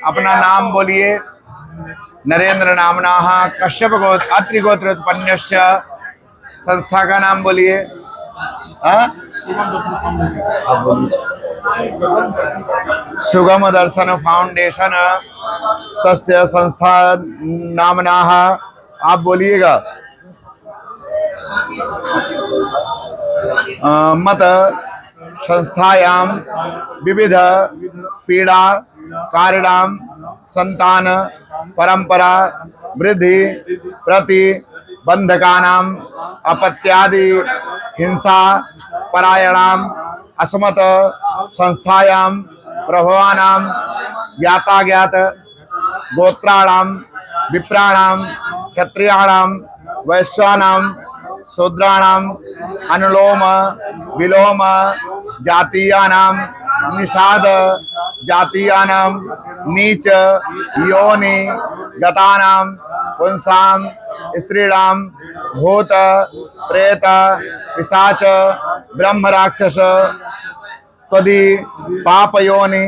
अपना नाम बोलिए। नरेंद्र नामनाः कश्यप गोत्र अत्रि गोत्र उत्पन्नस्य। संस्था का नाम बोलिए। सुगम दर्शन फाउंडेशन तस्य संस्था नामनाः। आप बोलिएगा। मत संस्थायां विविध पीड़ा कारिणां संतान परंपरा वृद्धि प्रति बंधकानां अपत्यादि हिंसा परायणां अस्मत् संस्थायां प्रभवानां यातायात गोत्राणां विप्राणां क्षत्रियाणां वैश्यानां शूद्राणां अनुलोम विलोम जातीयानां निषाद जातीयानां नीच योनि गतानां पुंसां स्त्रीणां भूत प्रेत पिशाच ब्रह्म राक्षस त्वदि पापयोनि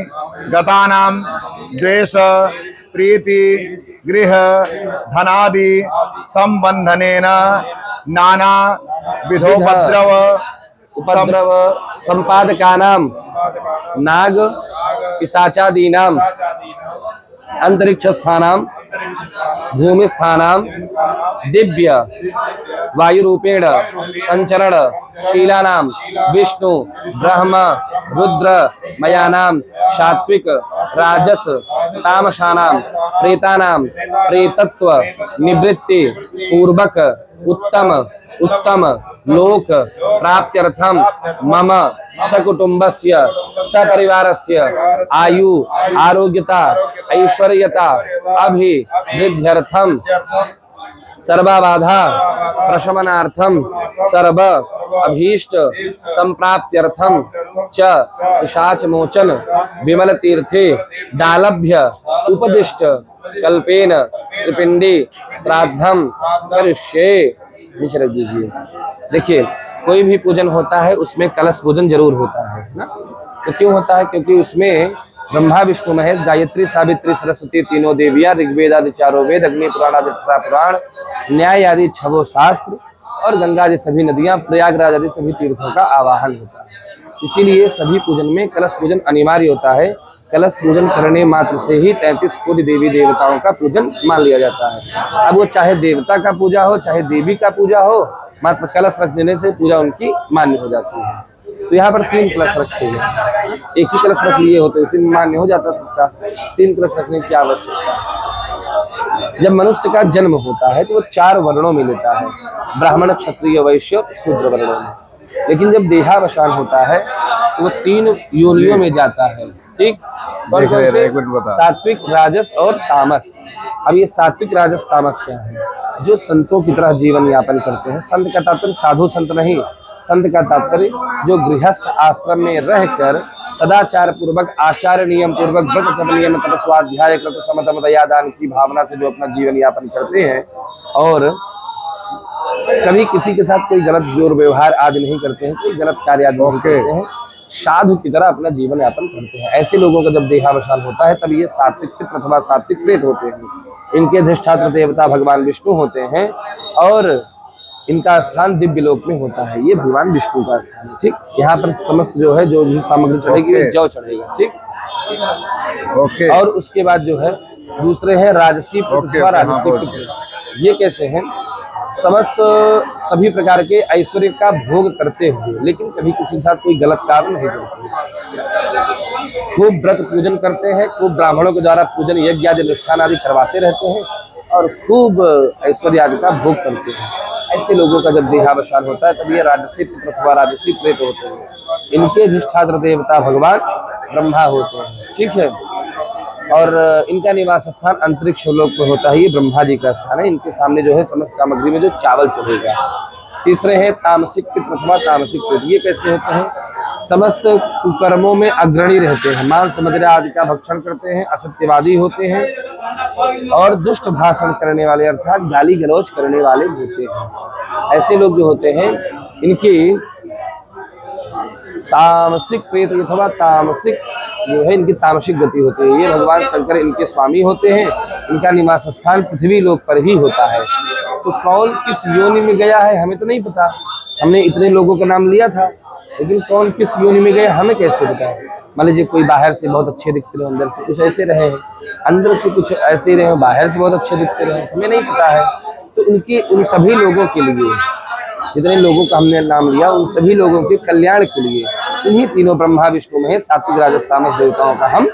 गतानां द्वेष प्रीति गृह धनादि संबंधनेन नाना विधोपद्रव उपद्रव संपादकानां नाग पिशाचादीनां अंतरिक्षस्थानां भूमिस्थानां दिव्य वायुरूपेण संचरण शीलानां विष्णु ब्रह्म रुद्र मयानां सात्विक राजस तामसानां प्रेतानां प्रेतत्व निवृत्ति पूर्वक उत्तम लोक प्राप्त्यर्थम मम सकुटुंबस्य सपरिवारस्य आयु आरोग्यता ऐश्वर्यता अभिवृद्ध्यर्थम सर्वबाधा प्रशमनार्थम सर्व अभीष्ट संप्राप्त्यर्थम च पिशाच मोचन विमल तीर्थे दालभ्य उपदिष्ट कल्पेन त्रिपिंडी श्राद्धम करिष्ये। नीचे रख दीजिए। देखिए, कोई भी पूजन होता है उसमें कलश पूजन जरूर होता है ना। तो क्यों होता है? क्योंकि उसमें ब्रह्मा विष्णु महेश गायत्री सावित्री सरस्वती तीनों देवियां, ऋग्वेद आदि चारों वेद, अग्नि पुराण आदि 18 पुराण, न्याय आदि 6 शास्त्र और गंगा आदि सभी नदियां, प्रयागराज आदि सभी तीर्थों का आवाहन होता है। इसीलिए सभी पूजन में कलश पूजन अनिवार्य होता है। कलश पूजन करने मात्र से ही 33 कोटि देवी देवताओं का पूजन मान लिया जाता है। अब वो चाहे देवता का पूजा हो चाहे देवी का पूजा हो, मात्र कलश रख देने से पूजा उनकी मान्य हो जाती है। तो यहाँ पर 3 कलश रखे हैं। एक ही कलश रख लिए होते उसी में मान्य हो जाता सबका। 3 कलश रखने की आवश्यकता। जब मनुष्य का जन्म होता है तो वो 4 वर्णों में लेता है, ब्राह्मण क्षत्रिय वैश्य शूद्र वर्णों में। लेकिन जब देहावसान होता है तो वो 3 योनियों में जाता है। ठीक, कौन कौन से? सात्विक, राजस और तामस। अब ये सात्विक राजस तामस क्या है? जो संतों की तरह जीवन यापन करते हैं। संत का तात्पर्य साधु संत नहीं, संत का तात्पर्य जो गृहस्थ आश्रम में रहकर सदाचार पूर्वक आचार नियम पूर्वक व्रत जप नियम तप स्वाध्याय कृत समतम दयादान की भावना से जो अपना जीवन यापन करते हैं और कभी किसी के साथ कोई गलत दुर्व्यवहार आदि नहीं करते हैं, कोई गलत कार्य आदि नहीं करते हैं, साधु की तरह अपना जीवन यापन करते हैं। ऐसे लोगों का जब देहावसान होता है तब ये सात्विक पितृ अथवा सात्विक प्रेत होते हैं। इनके अधिष्ठात्र देवता भगवान विष्णु होते हैं और इनका स्थान दिव्य लोक में होता है। ये भगवान विष्णु का स्थान है। ठीक, यहाँ पर समस्त जो है जो सामग्री चढ़ेगी वो जौ चढ़ेगा। ठीक, और उसके बाद जो है दूसरे हैं राजसी अथवा राजसी पितृ। ये कैसे हैं? समस्त सभी प्रकार के ऐश्वर्य का भोग करते हुए लेकिन कभी किसी के साथ कोई गलत कार्य नहीं करते। खूब व्रत पूजन करते हैं, खूब ब्राह्मणों के द्वारा पूजन यज्ञ आदि अनुष्ठान आदि करवाते रहते हैं और खूब ऐश्वर्य आदि का भोग करते हैं। ऐसे लोगों का जब देहावसान होता है तब ये राजसी पितृ अथवा राजसी प्रेत होते हैं। इनके अधिष्ठात्र देवता भगवान ब्रह्मा होते हैं। ठीक है, और इनका निवास स्थान अंतरिक्ष लोक में होता है। ये ब्रह्मा जी का स्थान है। इनके सामने जो है समस्त सामग्री में जो चावल चढ़ेगा। तीसरे हैं तामसिक पितृ अथवा तामसिक प्रेत। ये कैसे होते हैं? समस्त कुकर्मों में अग्रणी रहते हैं, मांस मदिरा आदि का भक्षण करते हैं, असत्यवादी होते हैं और दुष्ट भाषण करने वाले अर्थात गाली गलौज करने वाले होते हैं। ऐसे लोग जो होते हैं इनकी तामसिक प्रेत अथवा तामसिक जो है इनकी तामसिक गति होती है। ये भगवान शंकर इनके स्वामी होते हैं। इनका निवास स्थान पृथ्वी लोक पर ही होता है। तो कौन किस योनि में गया है हमें तो नहीं पता। हमने इतने लोगों का नाम लिया था लेकिन कौन किस योनि में गया हमें कैसे पता है? मान लीजिए कोई बाहर से बहुत अच्छे दिखते रहे, अंदर से कुछ ऐसे रहे, अंदर से कुछ ऐसे रहे, बाहर से बहुत अच्छे दिखते रहे, हमें नहीं पता है। तो उनकी उन सभी लोगों के लिए जितने लोगों का हमने नाम लिया उन सभी लोगों के कल्याण के लिए इन्हीं तीनों ब्रह्मा विष्णु महेश सात्विक राजस तामस देवताओं का हम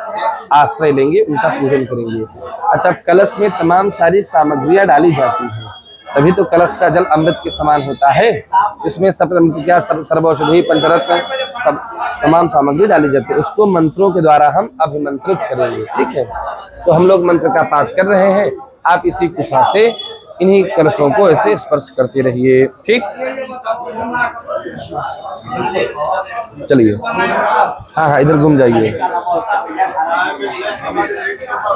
आश्रय लेंगे, उनका पूजन करेंगे। अच्छा, कलश में तमाम सारी सामग्रियां डाली जाती हैं तभी तो कलश का जल अमृत के समान होता है। इसमें सर्वौषधि पंचरत्न सब तमाम सामग्री डाली जाती है। उसको मंत्रों के द्वारा हम अभिमंत्रित करेंगे। ठीक है, तो हम लोग मंत्र का पाठ कर रहे हैं। आप इसी कुशा से इन्हीं कलशों को ऐसे स्पर्श करते रहिए। ठीक, चलिए हाँ, इधर घूम जाइए।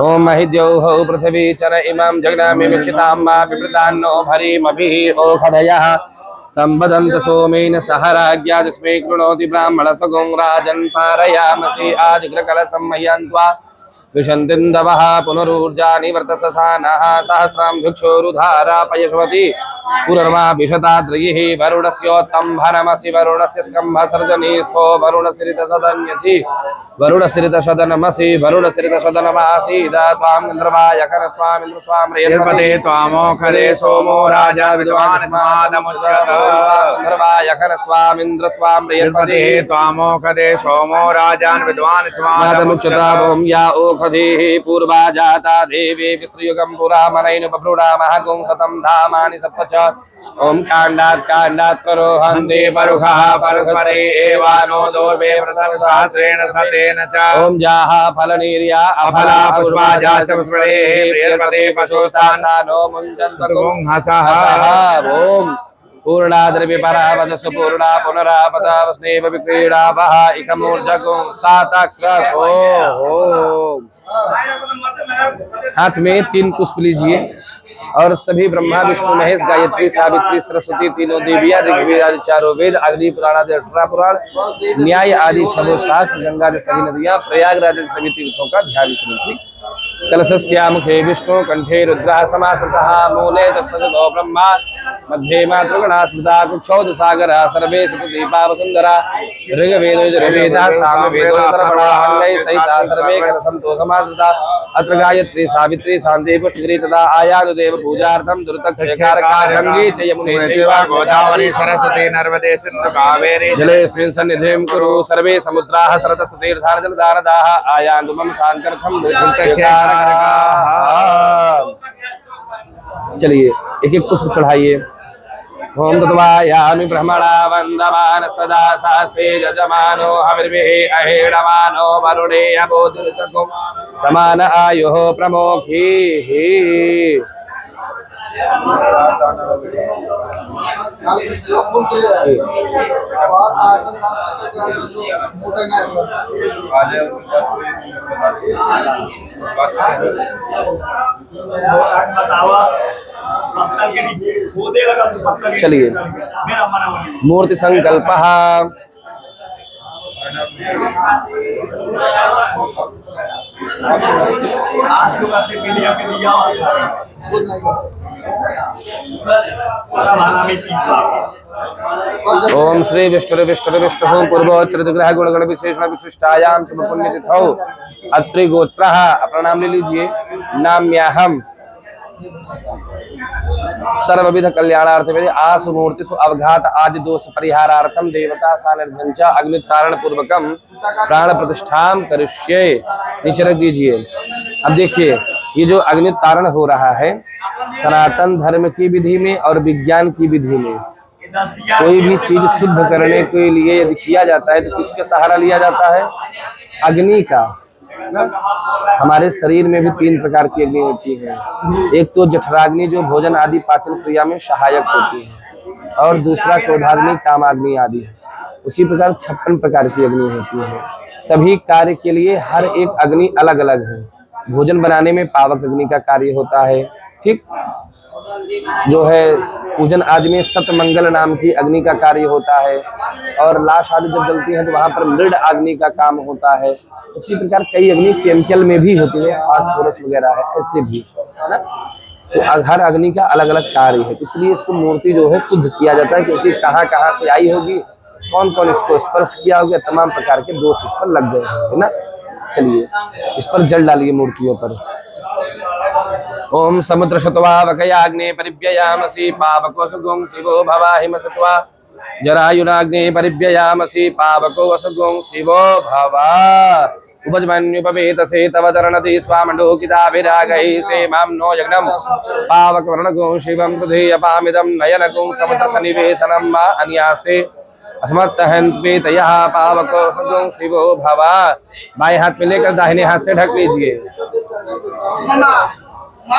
ओम महिद्यौः पृथ्वी चर इमां जगनामिमिच्छिताम्मा विप्रदान्नो भरीमभिः ओषधयः संवदन्त सोमेन सह राज्ञा तस्मै कृणोति ब्राह्मणस्तगुं राजन् पारयामसि आदिग्रकलशं मह्यन्त्वा विशन्तिन्दवः पुनरूर्जा निवर्तससानः सहस्रां भिक्षोरुधारा पयशवती पुनर्वा विशताद्रयिः वरुणस्योत्तम्भनमसि वरुणस्य स्कम्भसर्जनीस्थो वरुणसिरितसदन्यसि वरुणसिरितसदनमसि वरुणसिरितसदनमासीद त्वां गन्धर्वायकरस्वामिन्द्रस्वां यल्पते त्वामोखदे सोमो राजा विद्वान् स्मादमुच्यत गन्धर्वायकरस्वामिन्द्रस्वां यल्पते त्वामोखदे सोमो राजान् विद्वान् स्मादमुच्यत ओम या ओखधेः पूर्वा जाता देवी विस्त्रयुगं पुरा मनैनुपप्रुडामः गुं सतं धामानि सप्त च ओम काण्डात् परो हन्ते परुखः परस्परे एवानो दोर्वे प्रतर्शास्त्रेण सतेन च ओम जाः फलनीर्या अफला पुष्पा जाच पुष्पणेः प्रियल्पते पशुस्तानो मुञ्जन्तगुं हसः ओम पूर्णाद्रविपरावदसु पूर्णा पुनरापदावस्नेव विक्रीडावः इकमूर्जगुं सातक्रतो। हाथ में 3 पुष्प लीजिए और सभी ब्रह्मा विष्णु महेश गायत्री सावित्री सरस्वती तीनों देवियां ऋग्वेद आदि 4 वेद अग्नि पुराण आदि 18 पुराण न्याय आदि 6 शास्त्र गंगा आदि सभी नदियां प्रयागराज आदि सभी तीर्थों का ध्यान करें। कलशस्यामुखे विष्णु कंठे रुद्रः समासृतः मूले तत्सदो ब्रह्मा मध्ये मातृगणा स्मृता कुक्षौ सागरः सर्वे सतदीपा वसुन्धरा ऋग्वेदो यजुर्वेदः सामवेदोत्तरपराह्मणैः सहिता सर्वे कलशन्तो समासृता अत्र गायत्री सावित्री शान्ति पुष्टिगिरी तथा आयानुदेव पूजार्थं दुर्तक्षकारकार्यङ्गी च यमुने चैव गोदावरी सरस्वती नर्मदे सिन्धु कावेरी जलेऽस्मिन् सन्निधिं कुरु सर्वे समुद्राः सरतस्तीर्थानि जलधारदाः आयान्तु मम शान्त्यर्थं चलिए एक एक पुष्प चढ़ाइए। ओम तत्वायामि ब्रह्मणा वन्दमानस्तदा शास्ते यजमानो हविर्भिः अहेडमानो वरुणे अबोधुर्चकुं समान आयुः प्रमोखीः। चलिए मूर्ति संकल्पः। ओम श्री विष्णु पूर्वोच्चर ग्रह गुणगण विशेषण विशिष्टायाम शुभ पुण्यतिथौ अत्रि गोत्रः। अपना नाम ले लीजिए। नाम्याहम सर्वविध कल्याणार्थ आसु मूर्तिषु अवघात आदि दोष परिहारार्थम देवता सानिध्यं च अग्नितारण पूर्वकम प्राण प्रतिष्ठां करिष्ये। नीचे रख दीजिए। अब देखिए ये जो अग्नितारण हो रहा है सनातन धर्म की विधि में और विज्ञान की विधि में कोई भी चीज शुद्ध करने के लिए यदि किया जाता है तो किसका सहारा लिया जाता है? अग्नि का ना? हमारे शरीर में भी 3 प्रकार की अग्नि होती है। एक तो जठराग्नि जो भोजन आदि पाचन क्रिया में सहायक होती है और दूसरा क्रोधाग्नि कामाग्नि आदि। उसी प्रकार 56 प्रकार की अग्नि होती है। सभी कार्य के लिए हर एक अग्नि अलग अलग है। भोजन बनाने में पावक अग्नि का कार्य होता है। ठीक, जो है पूजन आदि में सतमंगल नाम की अग्नि का कार्य होता है और लाश आदि जब जलती है तो वहां पर मृड अग्नि का काम होता है। इसी प्रकार कई अग्नि केमिकल में भी होती है, फास्फोरस वगैरह है, ऐसे भी है ना। तो हर अग्नि का अलग अलग कार्य है, इसलिए इसको मूर्ति जो है शुद्ध किया जाता है क्योंकि कहाँ कहाँ से आई होगी, कौन कौन इसको स्पर्श किया होगा, तमाम प्रकार के दोष इस पर लग गए है ना। चलिए इस पर जल डालिए मूर्तियों पर। ओम समुद्र शतवावकयाग्ने परिव्ययामसि पावको सुगुं शिवो भवाहिम सत्वा जरायुनाग्ने परिव्ययामसि पावको वसुगुं शिवो भवा उपजमन्युपवेतसे तव तरणति स्वामण्डोकिताभिरागैः सेमां नो यज्ञं पावकवर्णगुं शिवं पृथेयपामिदं नयनगुं समुद्रसन्निवेशनं मा अन्यास्ते अस्मत्तहन्त्वेतयः पावको सगुं शिवो भवा। बाएं हाथ में लेकर दाहिने हाथ से ढक लीजिए। ओम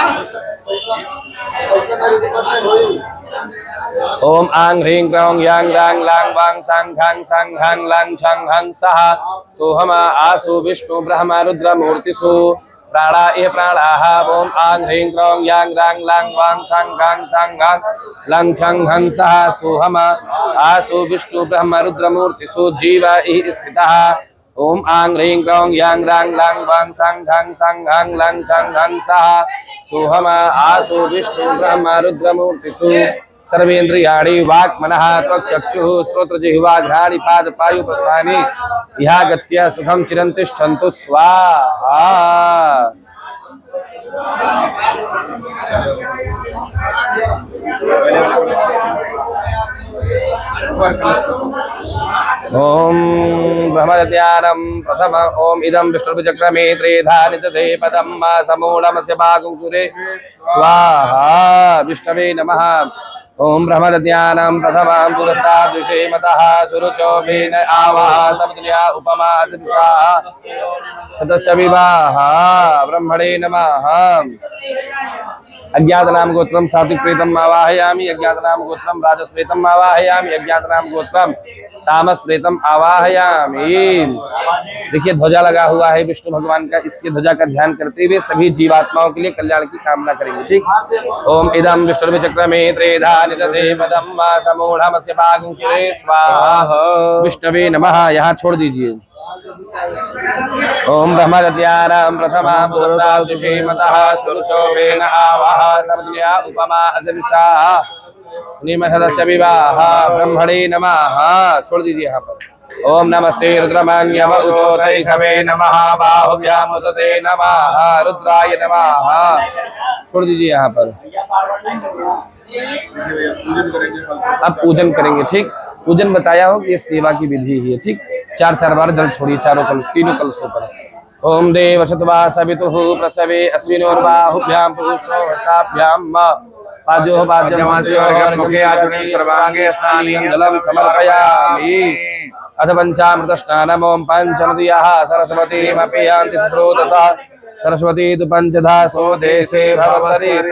आंग ह्रीं क्रों यांग रांग लांग वांग सांग खांग सांग खांग लांग छांग हंग सहा सोहमा आसु विष्णु ब्रह्म रुद्र मूर्तिषु प्राणा ए प्राणाः। ओम आंग ह्रीं क्रों यांग रांग लांग वांग सांग खांग सांग हंग लांग छांग हंग सहा सोहमा आसु विष्णु ब्रह्म रुद्र मूर्तिषु जीव इ स्थितः। ओम आंग ह्रीं क्रों यांग रांग लांग वांग सांग खांग सांग हंग लांग छांग हंग सहा सोहमा आसु विष्णु ब्रह्म रुद्र मूर्तिषु सर्वेन्द्रियाणि वाक् मनः त्वक्चक्षुः श्रोत्रजिह्वाघ्राणि पादपायुपस्थानि इहागत्य सुखं चिरं तिष्ठन्तु स्वाहा। ओम ब्रह्मज्ञानं प्रथम ओम इदं विष्णुचक्रमे त्रेधा निदधे पदं मा समूढमस्य भागुंसुरे स्वाहा विष्णवे नमः। ओम ब्रह्मज्ञानं प्रथमं पुरस्ताद् विषे मतः सुरुचो भेन आवः तपतुल्या उपमा दृष्टाः तस्य विवाह ब्रह्मणे नमः। अज्ञातनाम गोत्रम सात्विक प्रेतम आवाहयामि अज्ञातनाम गोत्रम राजस प्रेतम आवाहयामि अज्ञातनाम गोत्रम तामस प्रेतम आवाहयामि। देखिए ध्वजा लगा हुआ है विष्णु भगवान का, इसकी ध्वजा का ध्यान करते हुए सभी जीवात्माओं के लिए कल्याण की कामना करेंगे। ठीक। ओम इदं विष्णु चक्रमे त्रेधा निदधे पदं मा समूढमस्य भागुंसुरे स्वाहा विष्णवे नमः। यहाँ छोड़ दीजिए। ओम ब्रह्मज्ञानं प्रथमा पुरस्ताद् विषे मतः सुरुचो भेन आवः सर्वज्ञा उपमा अजनिष्ठाः निमहदस्य विवाह ब्रह्मणे नमः। छोड़ दीजिए यहाँ पर। ओम नमस्ते रुद्रमान्यम उतोतैखवे नमः बाहुभ्याम उतते नमः रुद्राय नमः। छोड़ दीजिए यहाँ पर। अब पूजन करेंगे। ठीक। पूजन बताया हो कि ये सेवा की विधि है। ठीक। चार चार बार जल छोड़िए चारों कलश तीनों कलशों पर। ओम देव शतवा सवितुः प्रसवे अश्विनोर्बाहुभ्यां पुरुषो हस्ताभ्यां पाद्योः पाद्यमस्योः मुखे आचमने सर्वांगे स्नानीयं जलं समर्पयामि। अथ पंचामृत स्नानम् ओम पंचनद्याः सरस्वतीमपि यान्ति स्रोतसः सरस्वती तु पंचधा सो देशे भवसरित।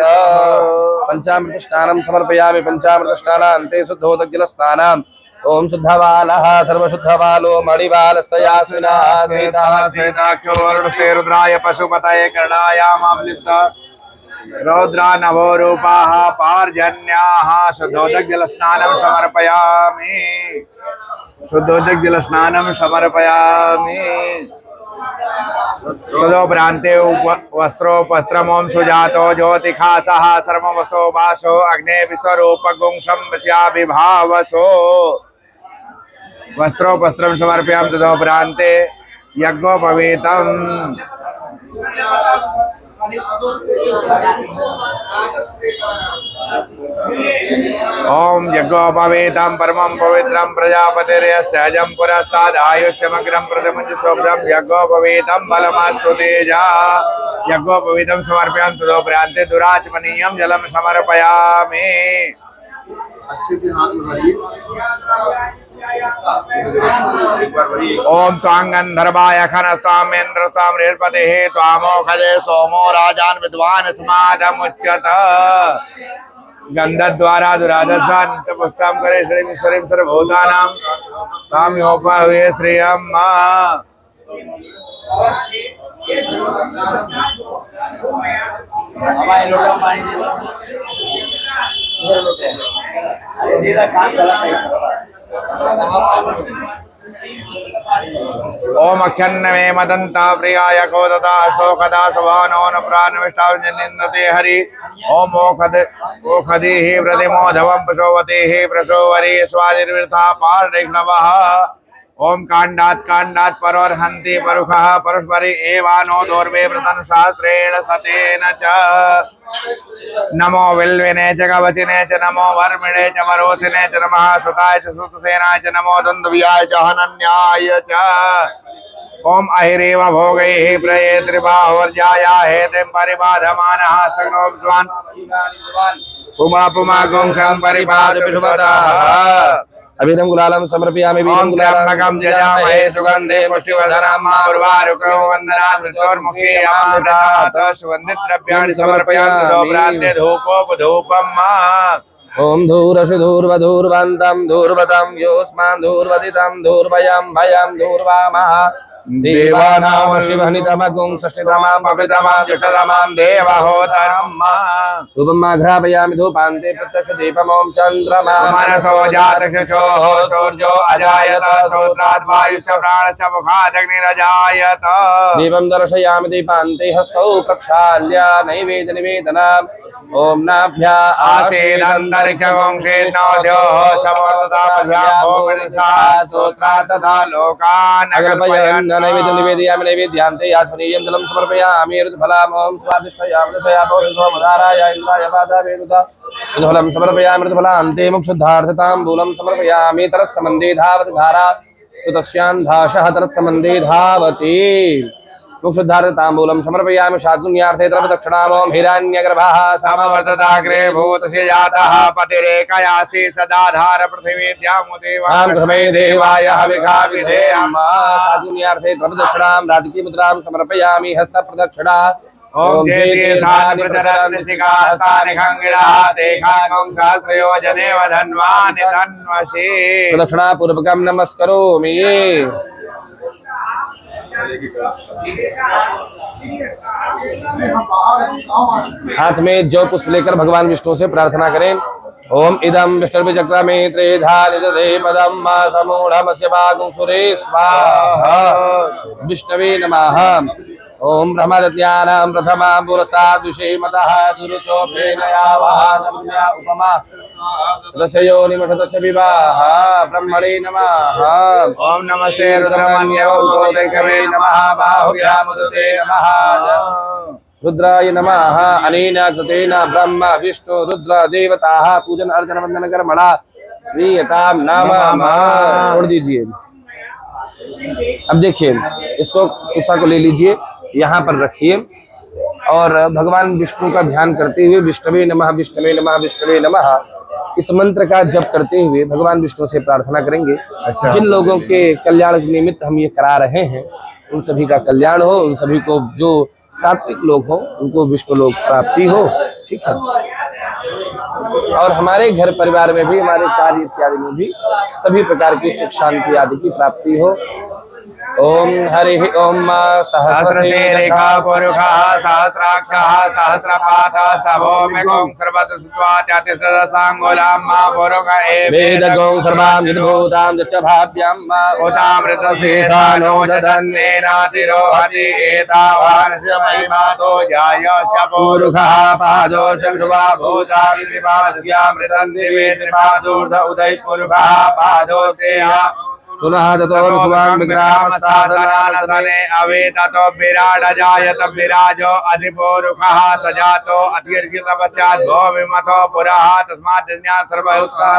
पंचामृत स्नानं समर्पयामि। पंचामृत स्नानान्ते शुद्धोदकजलस्नानम् ओम शुद्धवालः सर्वशुद्धवालो मणिवालस्तया सुनाः स्वेताः श्वेताक्षो वरुणस्ते रुद्राय पशुपतये कर्णायामावलिप्त रौद्रा नवो रूपाः पार्जन्याः शुद्धोदक जलस्नानं समर्पयामि। शुद्धोदक जलस्नानं समर्पयामि। तदोपरान्ते वस्त्रोपस्त्रमों सुजातो ज्योतिखासः सर्ववस्तो वासो अग्ने विश्वरूपगुंशं वश्याभिभावसो। वस्त्रोपस्त्रं समर्पयामि। तदोपरान्ते यज्ञोपवीतम् ओम यज्ञोपवीतं परमं पवित्रं प्रजापतिर्यस्यजं पुरस्ताद् आयुष्यमग्रं प्रथमं शुभ्रं यज्ञोपवीतं बलमस्तु तेजा। यज्ञोपवीतं समर्पयामि। तदोपरान्ते दुराचमनीयं जलं समर्पयामि। अच्छे से हाथ लगाइए। ओम त्वांगंधर्वाय खनस्त्वामेन्द्र त्वामृतपतेः त्वामोखदे सोमो राजान् विद्वान् स्मादमुच्यत। गन्धद्वारा दुरादसा नित्यपुष्टं करे श्रीं सर्वभूतानां ताम्योपवे श्रियम्। ओम अक्षन्नमे मदन्ता प्रियाय कोदता शोकदा शुभानो न प्राणविष्टावनिन्दते हरि। ओम ओखदेः प्रतिमोधवं प्रसोवतेः प्रसोवरे स्वादिर्वृथा पार्णिघ्नवः। ओम कांडात् परोर्हन्ति परुखः परस्परि एवानो दोर्वे व्रतं शास्त्रेण सतेन च। नमो विल्विने च कवचिने च नमो वर्मिणे च मरोथिने च नमः सुताय च श्रुतसेनाय च नमो दन्दव्याय च हनन्याय च। ओम अहिरेव भोगैः प्रये त्रिबाहुर्जाया हेतिं परिबाधमानः स्तग्नो विद्वान् पुमा पुमा गुंसं परिपाद विश्वतः। अभिरम गुलालम समर्पयामि ओम त्र्यंबकं यजामहे सुगंधे पुष्टिवर्धनम् उर्वारुकं वन्दनात् मृत्योर्मुखे अमृतात् सुगन्धित द्रव्याणि समर्पयामि दोप्रान्ते धूपोपधूपम् ओम धूरशि धूर्वधूर्वन्तं धूर्वतं योऽस्मान् धूर्वदितं धूर्वयं भयं धूर्वामः देवानां शिवहनितमगुं षष्ठितमां पवित्रमां ज्येष्ठतमां देवहोतरम् धूपमाघ्रापयामि धूपान्ते प्रत्यक्षदीपमों चन्द्रमा मनसो जातशिशोः सूर्यो अजायत श्रोत्रात् वायुश्च प्राणश्च मुखादग्निरजायत दीपं दर्शयामि दीपान्ते हस्तौ प्रक्षाल्य नैवेद्य निवेदनम् ओम नाभ्या आसेदन्तरिक्षगुं शेषोद्योः समवर्ततापभ्यां भोगनिसा सूत्रात् तथा लोकान् अग्रपयन् नैवेद्य निवेदयामि नैवेद्यान्ते याचनीयं जलं समर्पयामि ऋतुफलाम् ओम स्वादिष्ठयामि ऋतयामो सोमधाराय इन्द्राय पादावेनुता ऋतुफलं समर्पयामि ऋतुफलान्ते मुक्षुद्धार्थताम्बूलं समर्पयामि तत्सम्बन्धे धावति धारा सुतस्यान्धाशः तत्सम्बन्धे धावति मुक्षुद्धार्थताम्बूलं समर्पयामि शाद्गुण्यार्थे द्रवदक्षिणामों हिरण्यगर्भः समवर्तताग्रे भूतस्य जातः पतिरेकयासि सदाधार पृथिवीद्यामुदेवां कृष्णे देवाय हविषा विधेयम् शाद्गुण्यार्थे द्रवदक्षिणां राजकीय मुद्रां समर्पयामि हस्तप्रदक्षिणा ओम जे तीर्थानि प्रचरन्ति शिखास्तानि खङ्गिणः ते खाङ्गं सहस्रयोजनेव धन्वानि तन्वसि प्रदक्षिणा पूर्वकं नमस्करोमि हाथ में जौ पुष्प लेकर भगवान विष्णु से प्रार्थना करें। ओम इदं विष्णुर्विचक्रमे त्रिधानिदधे पदं मा समूढमस्य भागं सुरे स्वाहा विष्णवे नमः। ओम ब्रह्मज्ञानं प्रथमा पुरस्ताद् विषेमतः सुरुचोपेनयावहानम्या उपमा रसयो निमषतस्य विवाह ब्रह्मणे नमः। ओम नमस्ते रुद्रमन्योदयकवे नमः बाहुव्यामुदते नमः रुद्राय नमः। अनेन कृतेन ब्रह्म विष्णु रुद्र देवताः पूजन अर्चन वंदन कर्मणा प्रीयतां नमः। छोड़ दीजिए। अब देखिए इसको कुसा को ले लीजिए, यहाँ पर रखिए और भगवान विष्णु का ध्यान करते हुए विष्णवे नमः विष्णवे नमः विष्णवे नमः इस मंत्र का जप करते हुए भगवान विष्णु से प्रार्थना करेंगे। जिन लोगों के कल्याण के निमित्त हम ये करा रहे हैं उन सभी का कल्याण हो, उन सभी को जो सात्विक लोग हो उनको विष्णु लोक प्राप्ति हो। ठीक है। और हमारे घर परिवार में भी हमारे कार्य इत्यादि में भी सभी प्रकार की सुख शांति आदि की प्राप्ति हो। ओम हरि ओम सहस्रशीर्षा पुरुषः सहस्राक्षः सहस्रपादः सभौमिकं सर्वतस्वात्यातितदसाङ्गुलं मा पुरुष वेदगं सर्वां यद्भूतां यच्च भाव्यां मा उतामृतशेषानो दधन्नेनातिरोहति एतावानस्य महिमातो जायश्च पुरुषः पादोष विश्वा भूतानि त्रिपादस्यामृतं दिवे त्रिपादूर्ध उदय पुरुषः पादोषेह पुनः ततो भगवान विग्रहमसासनानसने अवे ततो विराट जायत विराजो अधिपुरुषः सजातो अतिर्षित पश्चात् भो विमतो पुरः तस्मात् सर्वयुक्तः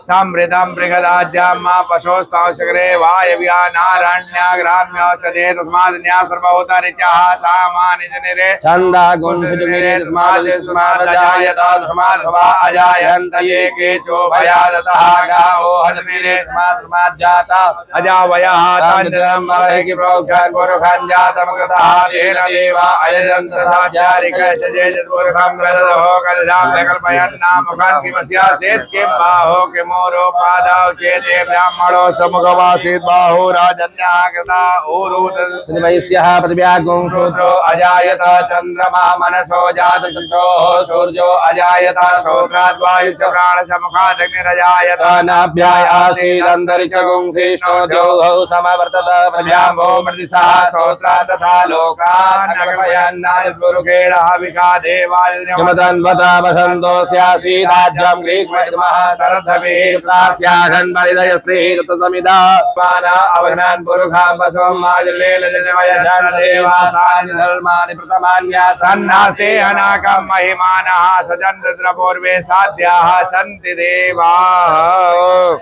समृद्धं बृहदाज्यां मा पशोस्तांशग्रे वायव्यानारण्याग्राम्यौषधे तस्मात् सर्वभूतरिचः सामानिजनिरे छन्दा गुणसुजनिरे तस्मात् वा अजायन्त ये केचो भयादतः गावो हजनिरे तस्मात् जाता अजावयः ताञ्जनं मरहेकि प्रोक्षन् पुरुषं जातं कृतः तेन देवा अयजन्त साध्यारिकशजेजपुरुषं वेददहो कलिधां विकल्पयन्नामुखं किमस्यासेत् किं बाहो किमो रोपादाव चेते ब्राह्मणो समुखवासीत् बाहो राजन्यः कृता ऊरुत वैश्यः पृथिव्यागुं शूद्रो अजायत चन्द्रमा मनसो जात चक्षुः सूर्यो अजायत श्रोत्रात् वायुश्च प्राणश्च मुखात् अग्निरजायत नाभ्याय आसीदन्तरिक्षगुं शेषोद्योगौ समवर्तत प्रभ्याम्बो मृदिसः श्रोत्रात् तथा लोकान् अग्रपयन्नायत्पुरुषेण हविका देवादिनमतन्वता वसन्तो स्यासीदाज्यं ग्रीक्महितमः सरद्धभिः स्यासन् परिदयस्त्रीकृतसमिदा माना अवधनान् पुरुषां वसों माजुलेन जनमयजन देवासानि धर्माणि प्रथमान्यासन्नास्ते अनाकं महिमानः सजन्तद्रपूर्वे साध्याः सन्ति देवाः।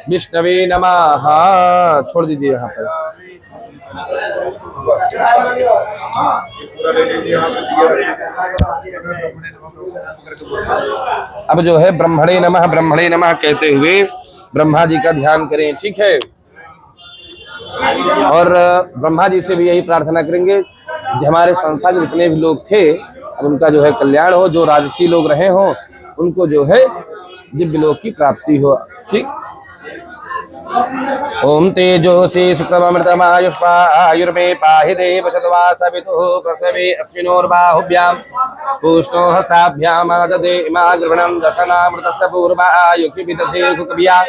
विष्णवे नमः। छोड़ दीजिए यहाँ पर। अब जो है ब्रह्मणे नमः कहते हुए ब्रह्मा जी का ध्यान करें, ठीक है। और ब्रह्मा जी से भी यही प्रार्थना करेंगे जो हमारे संस्था के जितने भी लोग थे अब उनका जो है कल्याण हो, जो राजसी लोग रहे हों उनको जो है दिव्य लोक की प्राप्ति हो, ठीक। ओम तेजोसी शुक्रमृतमायुष्मा आयुर्मे पाहि देव शतवा सवितुः प्रसवे अस्मिनोर्बाहुभ्यां पुष्टो हस्ताभ्याम् आददे इमाग्रवणं दशनामृतस्य पूर्वायुक्तिविदधे कुकव्या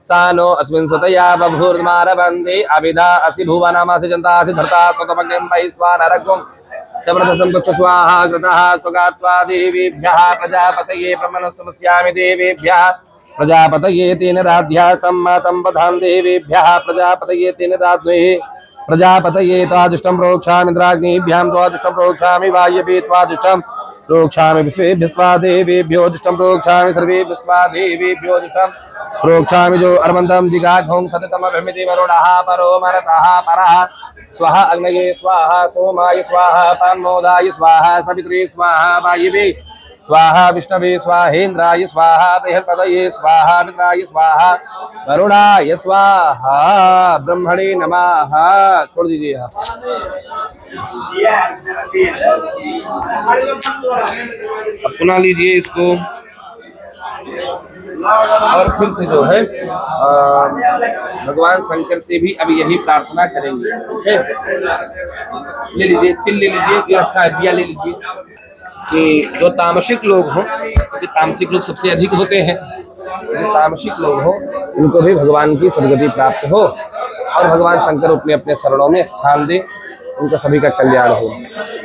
सानो अस्मिन् सुतया बभूर्मारवन्दे अविधा असि भुवनामासि जन्तासि धर्ता स्वतमग्नं वैश्वानरघुं समृद्धसं दक्ष स्वाहा कृतः स्वगात्वा देवीभ्यः प्रजापतये प्रमनस्समस्यामि देवेभ्यः प्रजापतये तेन राज्ञा सम्मतं वधां देवेभ्यः प्रजापतये तेन राज्ञे प्रजापतये त्वादुष्टं प्रोक्षामि इन्द्राग्निभ्यां त्वादुष्टं प्रोक्षामि वायवे त्वादुष्टं प्रोक्षामि विश्वेभ्यस्त्वा देवेभ्यो दुष्टं प्रोक्षामि सर्वेभ्यस्त्वा देवेभ्यो दुष्टं प्रोक्षामि जो अर्वन्तं जिगाघों सततम भ्रमिति वरुणः परो मरतः परः स्वाहा अग्नये स्वाहा सोमाय स्वाहा पान्मोदाय स्वाहा सवित्रे स्वाहा वायवे स्वाहा विष्णवे स्वाहेन्द्राय स्वाहा बृहस्पतये स्वाहा मित्राय स्वाहा वरुणाय स्वाहा ब्रह्मणे नमः। छोड़ दीजिए आप। अब पुनः लीजिए इसको और फिर से जो है भगवान शंकर से भी अब यही प्रार्थना करेंगे, ठीक है। ले लीजिए, तिल ले लीजिए, ये रखा है दिया ले लीजिए कि जो तामसिक लोग हों, क्योंकि तामसिक लोग सबसे अधिक होते हैं, जो तामसिक लोग हों उनको भी भगवान की सद्गति प्राप्त हो और भगवान शंकर अपने अपने शरणों में स्थान दे, उनका सभी का कल्याण हो।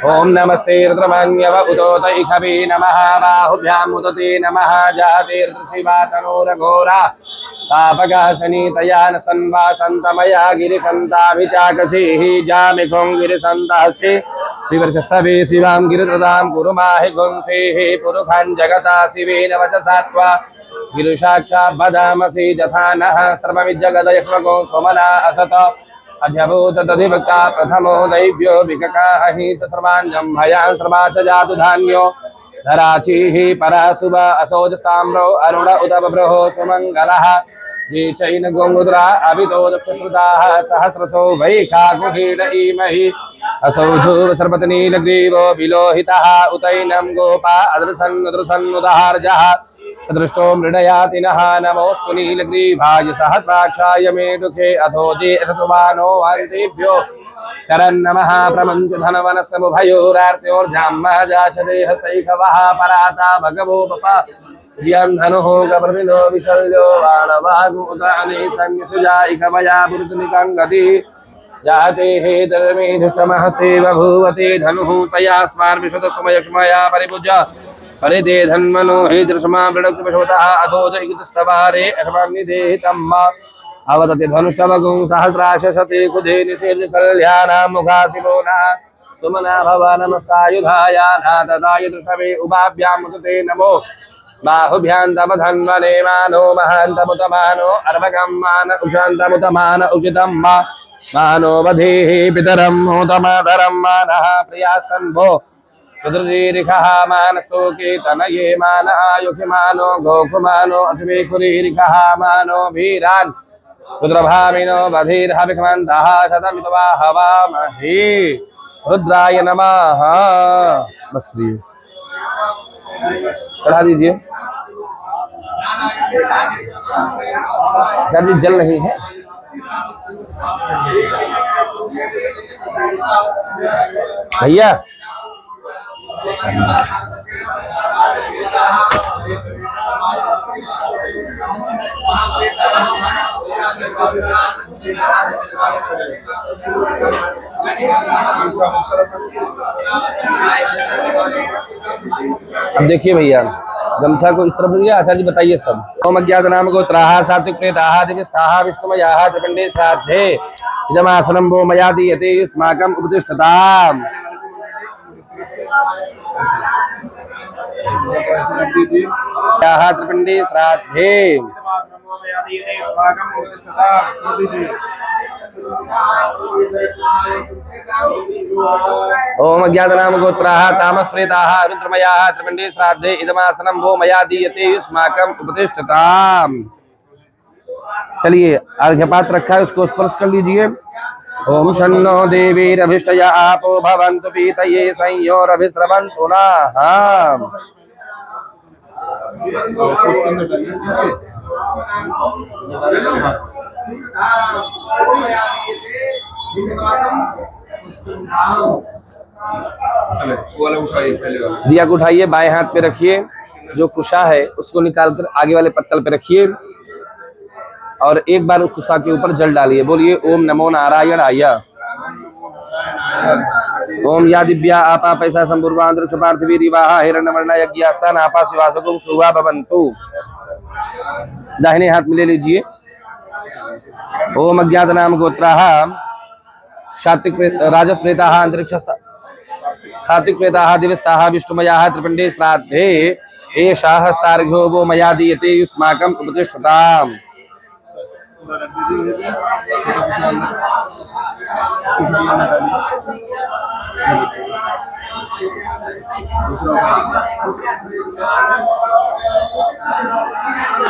ओम नमस्ते रुद्रमान्यव उदोत इखवे नमः बाहुभ्याम उदते नमः जाते ऋषिवा तनोरघोरा तापकः शनितया नस्तन्वासन्तमया गिरिशन्ताभिचाकसेः जामिखुं गिरिशन्तहस्ते विवर्गस्तवे शिवां गिरित्रदां कुरु माहि गुंसेः पुरुखान् जगता शिवेन वचसा त्वा गिरिसाक्षात् वदामसि यथा नः सर्वमिज्जगदयक्ष्मको सोमना असत अध्यभूत तदिभक्ता प्रथमो दैव्यो विककाहि च सर्वाञ्जं भयान् सर्वा च जातु धान्यो धराचिः पराशुभ असोजस्ताम्रो अरुण उत बभ्रहो सुमङ्गलः ये चैन गोङ्गुद्रा अभितो दक्षश्रुताः सहस्रसो वैखाकुहीड इमहि असौ ध्रुव सर्पतनीलग्रीवो विलोहितः उतैनं गोपा अदृसन्नुदहार्जः सदृष्टो मृडयाति नः नमोऽस्तु नीलग्रीवाय सहस्राक्षाय मे दुःखे अथोजे शतवानो वान्तेभ्यो करन्नमः प्रमञ्च धनवनस्तमुभयोरार्त्योर्जाम्मः जाशदेहस्तैकवः पराता भगवो पपा धियन्धनुः गप्रविनो विशल्यो बाणवागुतानि संयुजाइकवया पुरुषनिकङ्गति जाते हे धर्मे धृष्टमहस्ते बभूवते धनुः तया स्मार्विशुतस्तमयक्ष्मया परिपूज्य परिदे धन्मनो हे दृशमा वृणक्तु विश्वतः अधोदयितस्तवारे अश्वनिदेहितम् अवदति धनुष्टमगुं सहस्राशते कुधे निषेध कल्याणां मुखासिवो नः सुमना भव नमस्तायुधाया नाददाय दृष्टवे उभाभ्यां मुदते नमो बाहुभ्यां तव धन्वने मानो महान्तमुतमानो अर्भकं मान उशान्तमुतमान उचितं मानो वधेः पितरं होतमातरं मानः प्रियास्तन्भो रुद्ररीरिखः मानस्तोके तनये मान आयुखिमानो गोखुमानो अस्मेखुरीरिखः मानो भीरान् रुद्रभामिनो बधिर्हविखमन्तः शतमित्वा हवामहे रुद्राय नमः। बस प्रिय चढ़ा दीजिए। जल्दी जल नहीं है भैया। अब देखिए भैया गमछा को इस तरफ लिया। आचार्य जी बताइए सब। ओम अज्ञात नाम गोत्राः सात्विक प्रेताः दिव्यस्थाः विष्णुमयाः त्रिपिण्डे श्राद्धे इदमासनं वो मया दीयते युष्माकम् उपतिष्ठताम्। त्रिपिण्डे श्राद्धे ओम अज्ञातनाम गोत्राः तामस प्रेताः रुद्रमयाः त्रिपिण्डे श्राद्धे इदमासनं वो मया दीयते युष्माकम् उपतिष्ठताम्। चलिए अर्घ्यपात्र रखा है, उसको स्पर्श कर लीजिए। ओम शन्नो देवीरभिष्टया आपो भवन्तु पीतये संयोरभिस्रवन्तु नः। दिया को उठाइए, बाएं हाथ पे रखिए, जो कुशा है उसको निकालकर आगे वाले पत्तल पे रखिए और एक बार उस कुशा के ऊपर जल डालिए। बोलिए ओम नमो नारायणाय। ओम या दिव्या आपा पैसा संपूर्वांतरिक्ष पार्थिवी रिवाहा हिरण्यवर्णा यज्ञास्तान आपा शिवासकुम शुभा भवन्तु। दाहिने हाथ में ले लीजिए। ओम अज्ञात नाम गोत्राः सात्विक राजस प्रेताः अंतरिक्षस्था सात्विक प्रेताः दिवस्ताः विष्णुमयाः त्रिपिण्डे श्राद्धे एषा हस्तार्घ्यो वो मया दीयते युष्माकम् उपतिष्ठताम्।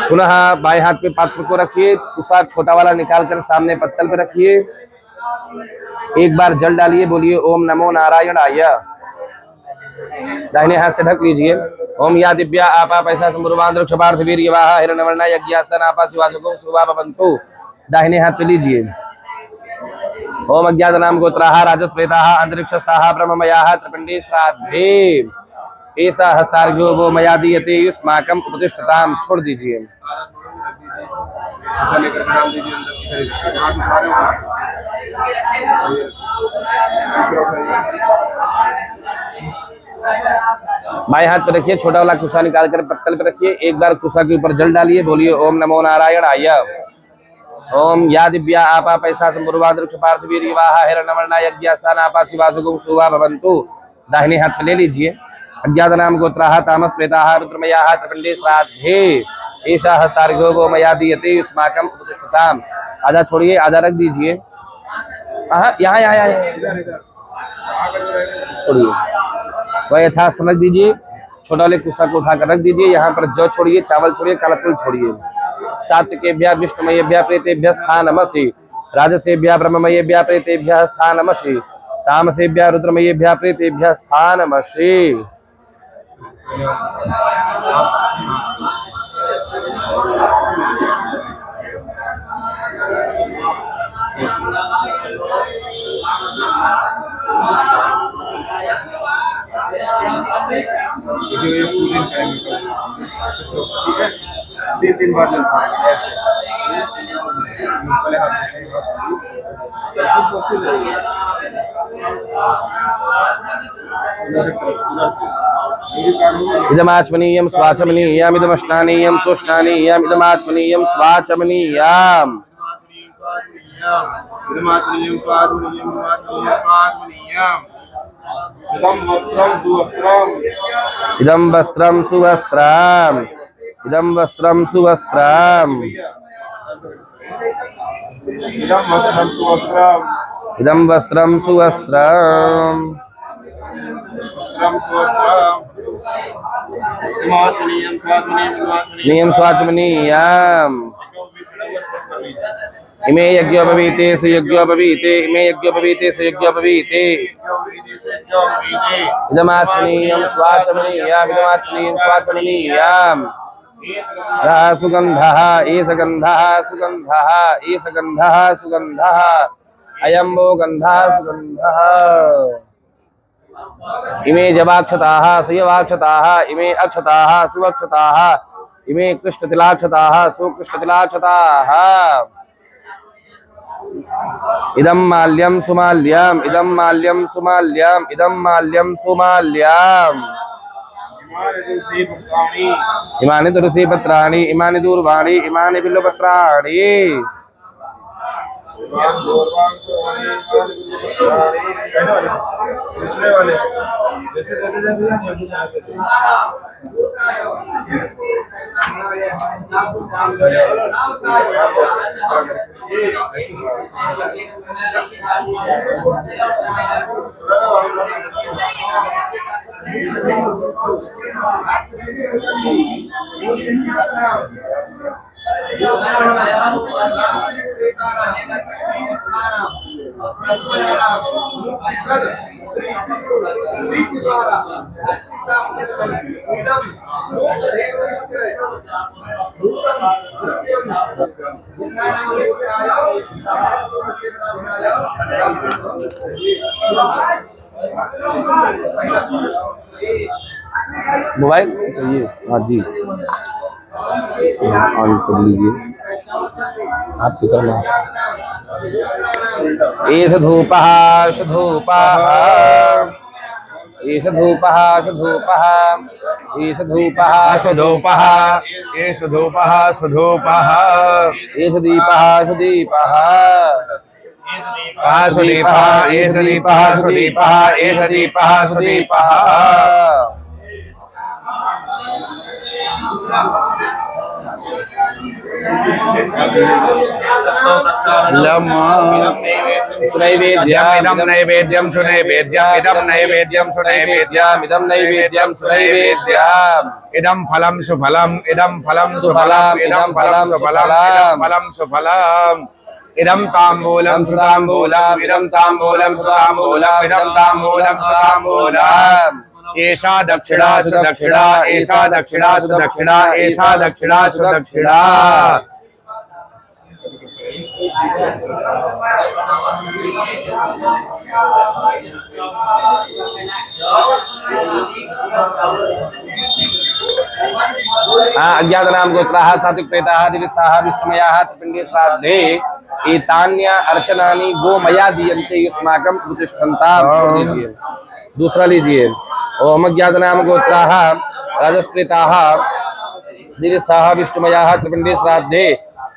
पुनः बाएं हाथ पे पात्र को रखिए, कुशा छोटा वाला निकालकर सामने पत्तल पे रखिए, एक बार जल डालिए। बोलिए ओम नमो नारायणाय। दाहिने हाथ से ढक लीजिए। ओम या दिव्या आपा पैसा संपूर्वांतरिक्ष पार्थिवीर यवाहा हिरण्यवर्णा यज्ञास्तान आपा शिवासकुम शुभा भवन्तु। दाहिने हाथ पे लीजिए। ओम अज्ञात नाम गोत्राः राजस प्रेताः अंतरिक्षस्थाः ब्रह्ममयाः त्रिपिण्डे श्राद्धे ऐसा हस्तार्घ्यो वो मया दीयते युष्माकम् उपतिष्ठताम्। छोड़ दीजिए। बाएं हाथ पे रखिए, छोटा वाला कुशा निकालकर पत्तल पे रखिए, एक बार कुशा के ऊपर जल डालिए। बोलिए ओम नमो नारायणाय। ओम या दिव्या आपा पैसा संपूर्वांतरिक्ष पार्थिवीर यवाहा हिरण्यवर्णा यज्ञास्तान आपा शिवासकुम शुभा भवन्तु। दाहिने हाथ पे ले लीजिए। अज्ञात नाम गोत्राः तामस प्रेताः रुद्रमयाः त्रिपिण्डे श्राद्धे एषा हस्तार्घ्यो वो मया दीयते युष्माकम् उपतिष्ठताम्। आधा छोड़िए, आधा रख दीजिए। यहाँ छोड़िए, वह यथास्थ रख दीजिए। छोटा वाले कुशा को उठाकर रख दीजिए। यहाँ पर जौ छोड़िए, चावल छोड़िए, काला तिल छोड़िए। सात्विकेभ्यः विष्णुमयेभ्यः प्रेतेभ्यः स्थानमसि, राजसेभ्यः ब्रह्ममयेभ्यः प्रेतेभ्यः स्थानमसि, तामसेभ्यः रुद्रमयेभ्यः प्रेतेभ्यः स्थानमसि। तीन बार इदमाचमनीयं स्वाचमनीयम् इदमश्नानीयं सुष्णानीयम् इदमाचमनीयं स्वाचमनीयम्। इदं वस्त्रं सुवस्त्रम् इदं वस्त्रं सुवस्त्रम् इदं वस्त्रं सुवस्त्रम् नियम स्वाचमनीयम्। इमे यज्ञोपवीते सुयज्ञोपवीते इमे यज्ञोपवीते सुयज्ञोपवीते इदमाचमनीयं स्वाचमनीयम् इदमाचमनीयं स्वाचमनीयम्। सुगन्धः एष गन्धः सुगन्धः एष गन्धः सुगन्धः अयं वो गन्धः सुगन्धः। इमे जवाक्षताः सुयवाक्षताः इमे अक्षताः सुवक्षताः इमे कृष्णतिलाक्षताः सुकृष्णतिलाक्षताः। इदं माल्यं सुमाल्यम् इदं माल्यं सुमाल्यम् इदं माल्यं सुमाल्यम्। इमानि तुलसी पत्राणि इमानि दूरवाणी इमानि बिल्वपत्राणि। मोबाइल चाहिए? हाँ जी, ऑन कर लीजिए। आपकी तरफ एष धूपः धूपः एष धूपः धूपः एष धूपः सुधूपः एष धूपः सुधूपः एष दीपः सुदीपः सुदीपः एष दीपः सुदीपः एष दीपः सुदीपः इदं नैवेद्यं सुनैवेद्यम् इदं नैवेद्यं सुनैवेद्यम् इदं नैवेद्यं सुनैवेद्यम् इदं फलं सुफलम् इदं फलं सुफलम् इदं फलं सुफलम् इदं फलं सुफलम् इदं ताम्बूलं सुताम्बूलम् इदं ताम्बूलं सुताम्बूलम् इदं ताम्बूलं सुताम्बूलम् एषा दक्षिणा सुदक्षिणा एषा दक्षिणा सुदक्षिणा एषा दक्षिणा सुदक्षिणा अज्ञातनाम गोत्राः सात्विक प्रेताः दिविस्ताः विष्णुमयाः त्रिपिण्डे श्राद्धे एतान्य अर्चनानि गोमया दीयन्ते युष्माकं प्रतिष्ठन्ताम्। दूसरा लीजिए। ओम अज्ञातनाम गोत्राः राजस्प्रेताः दिविस्ताः विष्णुमयाः त्रिपिण्डे श्राद्धे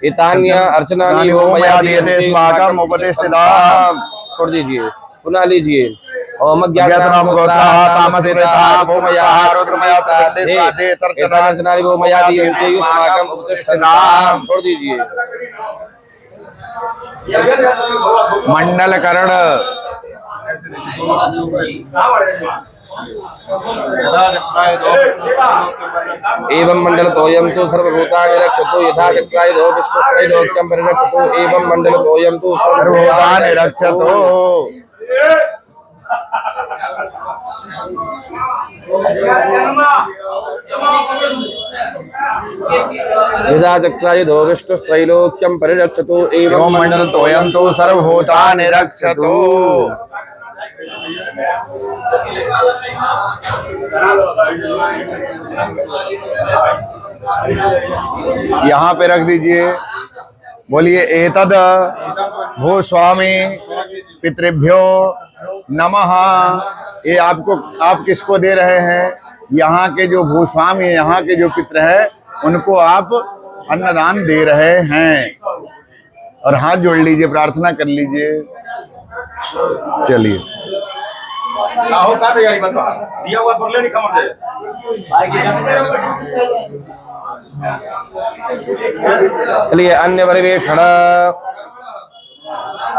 एतान्य अर्चनानि गोमया दीयन्ते युष्माकं उपतिष्ठताम्। छोड़ दीजिए, पुनः लीजिए। ओम अज्ञातनाम गोत्राः तामसप्रेताः गोमयाः रुद्रमयाः त्रिपिण्डे श्राद्धे एतान्य अर्चनानि गोमया दीयन्ते युष्माकं उपतिष्ठताम्। छोड़ दीजिए। मंडलकरण एवं मंडलतोयं तु सर्वभूतानि रक्षतु यथा चक्रायुधो विष्णुस्त्रैलोक्यं परिरक्षतु एवं मंडलतोयं तु सर्वभूतानि रक्षतु यथा चक्रायुधो विष्णुस्त्रैलोक्यं परिरक्षतु एवं मंडलतोयं तु सर्वभूतानि रक्षतु। यहाँ पे रख दीजिए। बोलिए एतद भूस्वामी पितृभ्यो नमः। ये आपको, आप किसको दे रहे हैं? यहाँ के जो भूस्वामी, यहाँ के जो पितृ है उनको आप अन्नदान दे रहे हैं। और हाथ जोड़ लीजिए, प्रार्थना कर लीजिए। चलिए दिया हुआ पर ले नहीं खबर दे। चलिए अन्य परिवेषण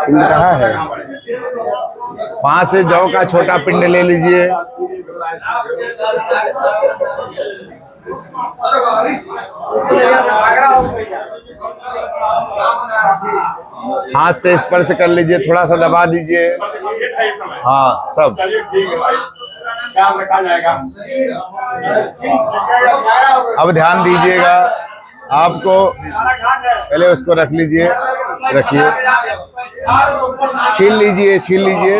कहाँ है? 5 से जौ का छोटा पिंड ले लीजिए। हाथ से स्पर्श कर लीजिए, थोड़ा सा दबा दीजिए। हाँ सब ख्याल रखा जाएगा। अब ध्यान दीजिएगा। आपको पहले उसको रख लीजिए, रखिए, छील लीजिए, छील लीजिए।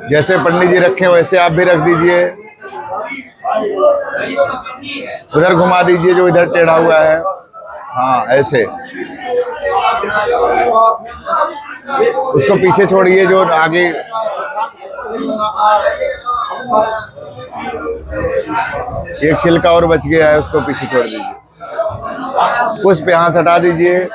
जैसे पंडित जी रखे वैसे आप भी रख दीजिए। उधर घुमा दीजिए जो इधर टेढ़ा हुआ है। हाँ ऐसे। उसको पीछे छोड़िए जो आगे। एक छिलका और बच गया है, उसको पीछे छोड़ दीजिए। पुष्प यहाँ से हटा दीजिए।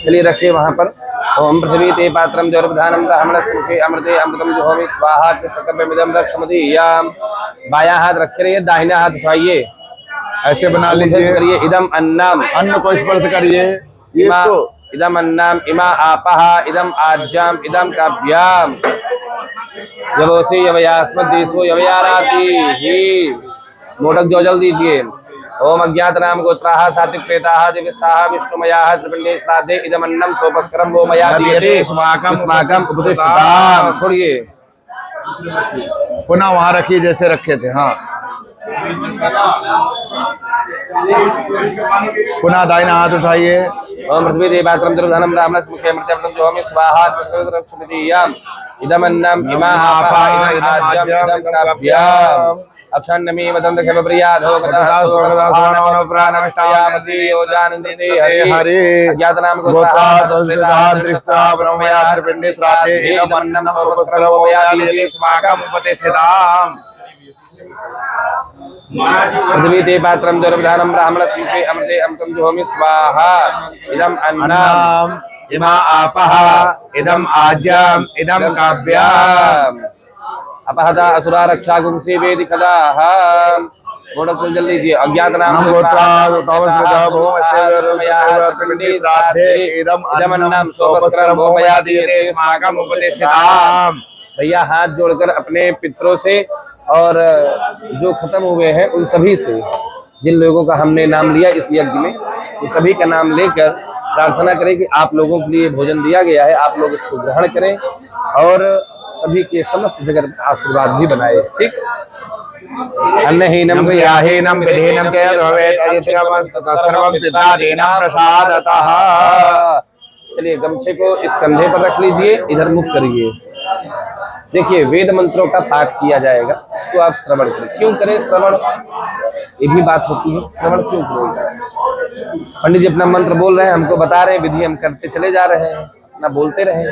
चलिए रखिए वहां पर। ओम पृथ्वी ते पात्रम देवप्रधानम ब्राह्मणस्य मुखे अमृते अमृतम जुहोमि स्वाहा कृष्णकर्मेमिदं रक्षमधीयाम। बायां हाथ रखे रहिए, दाहिना हाथ उठाइए, ऐसे बना लीजिए। करिए इदम अन्नम, अन्न को स्पर्श करिए। ये इमा इसको इदम अन्नम इमा आपः इदम आज्याम इदम काव्याम यवोसी यवयास्मद्देशो यवयाराति ही। मोदक जल दीजिए। ओम अज्ञात नाम गोत्राः सात्विक प्रेताः दिव्यस्ताः विष्णुमयाः त्रिपिंडे श्राद्धे इदमन्नम सोपस्करम वो मया दीयते अस्माकं उपतिष्ठताम्। छोड़िए, पुनः वहां रखिए जैसे रखे थे। हाँ, पुनः दाहिना हाथ उठाइए। ओम पृथ्वी देवात्रम दुर्धनम ब्राह्मणस्य मुखे अमृतम जुहोमि स्वाहा कृष्णकर्मेमिदं इदमन्नम इमा आपः इदम आज्याम इदम काव्याम अक्षन्नमी वदन्त खेमप्रियाधो अज्ञातनाम पृथ्वी ते पात्रम दुर्विधानम ब्राह्मणस्य मुखे अमृते अमृतम जुहोमि स्वाहा इदम अन्नम इमा आपः इदम आज्याम इदम काव्याम। अपहता असुरा रक्षा गुंसी वेदि खदाः। मोदक को जल्दी दीजिए। अज्ञात नाम भैया हाथ जोड़कर अपने पितरों से और जो खत्म हुए हैं उन सभी से, जिन लोगों का हमने नाम लिया इस यज्ञ में, उन सभी का नाम लेकर प्रार्थना करें कि आप लोगों के लिए भोजन दिया गया है, आप लोग इसको ग्रहण करें और सभी के समस्त जगत आशीर्वाद भी बनाए। ठीक। अन्नहीनम याहीनम विधीनम प्रसादतः। चलिए गमछे को इस कंधे पर रख लीजिए, इधर मुख करिए। देखिए वेद मंत्रों का पाठ किया जाएगा, इसको आप श्रवण करें। क्यों करें श्रवण, ये भी बात होती है। श्रवण क्यों करें? पंडित जी अपना मंत्र बोल रहे हैं, हमको बता रहे हैं, विधि हम करते चले जा रहे हैं, ना बोलते रहे।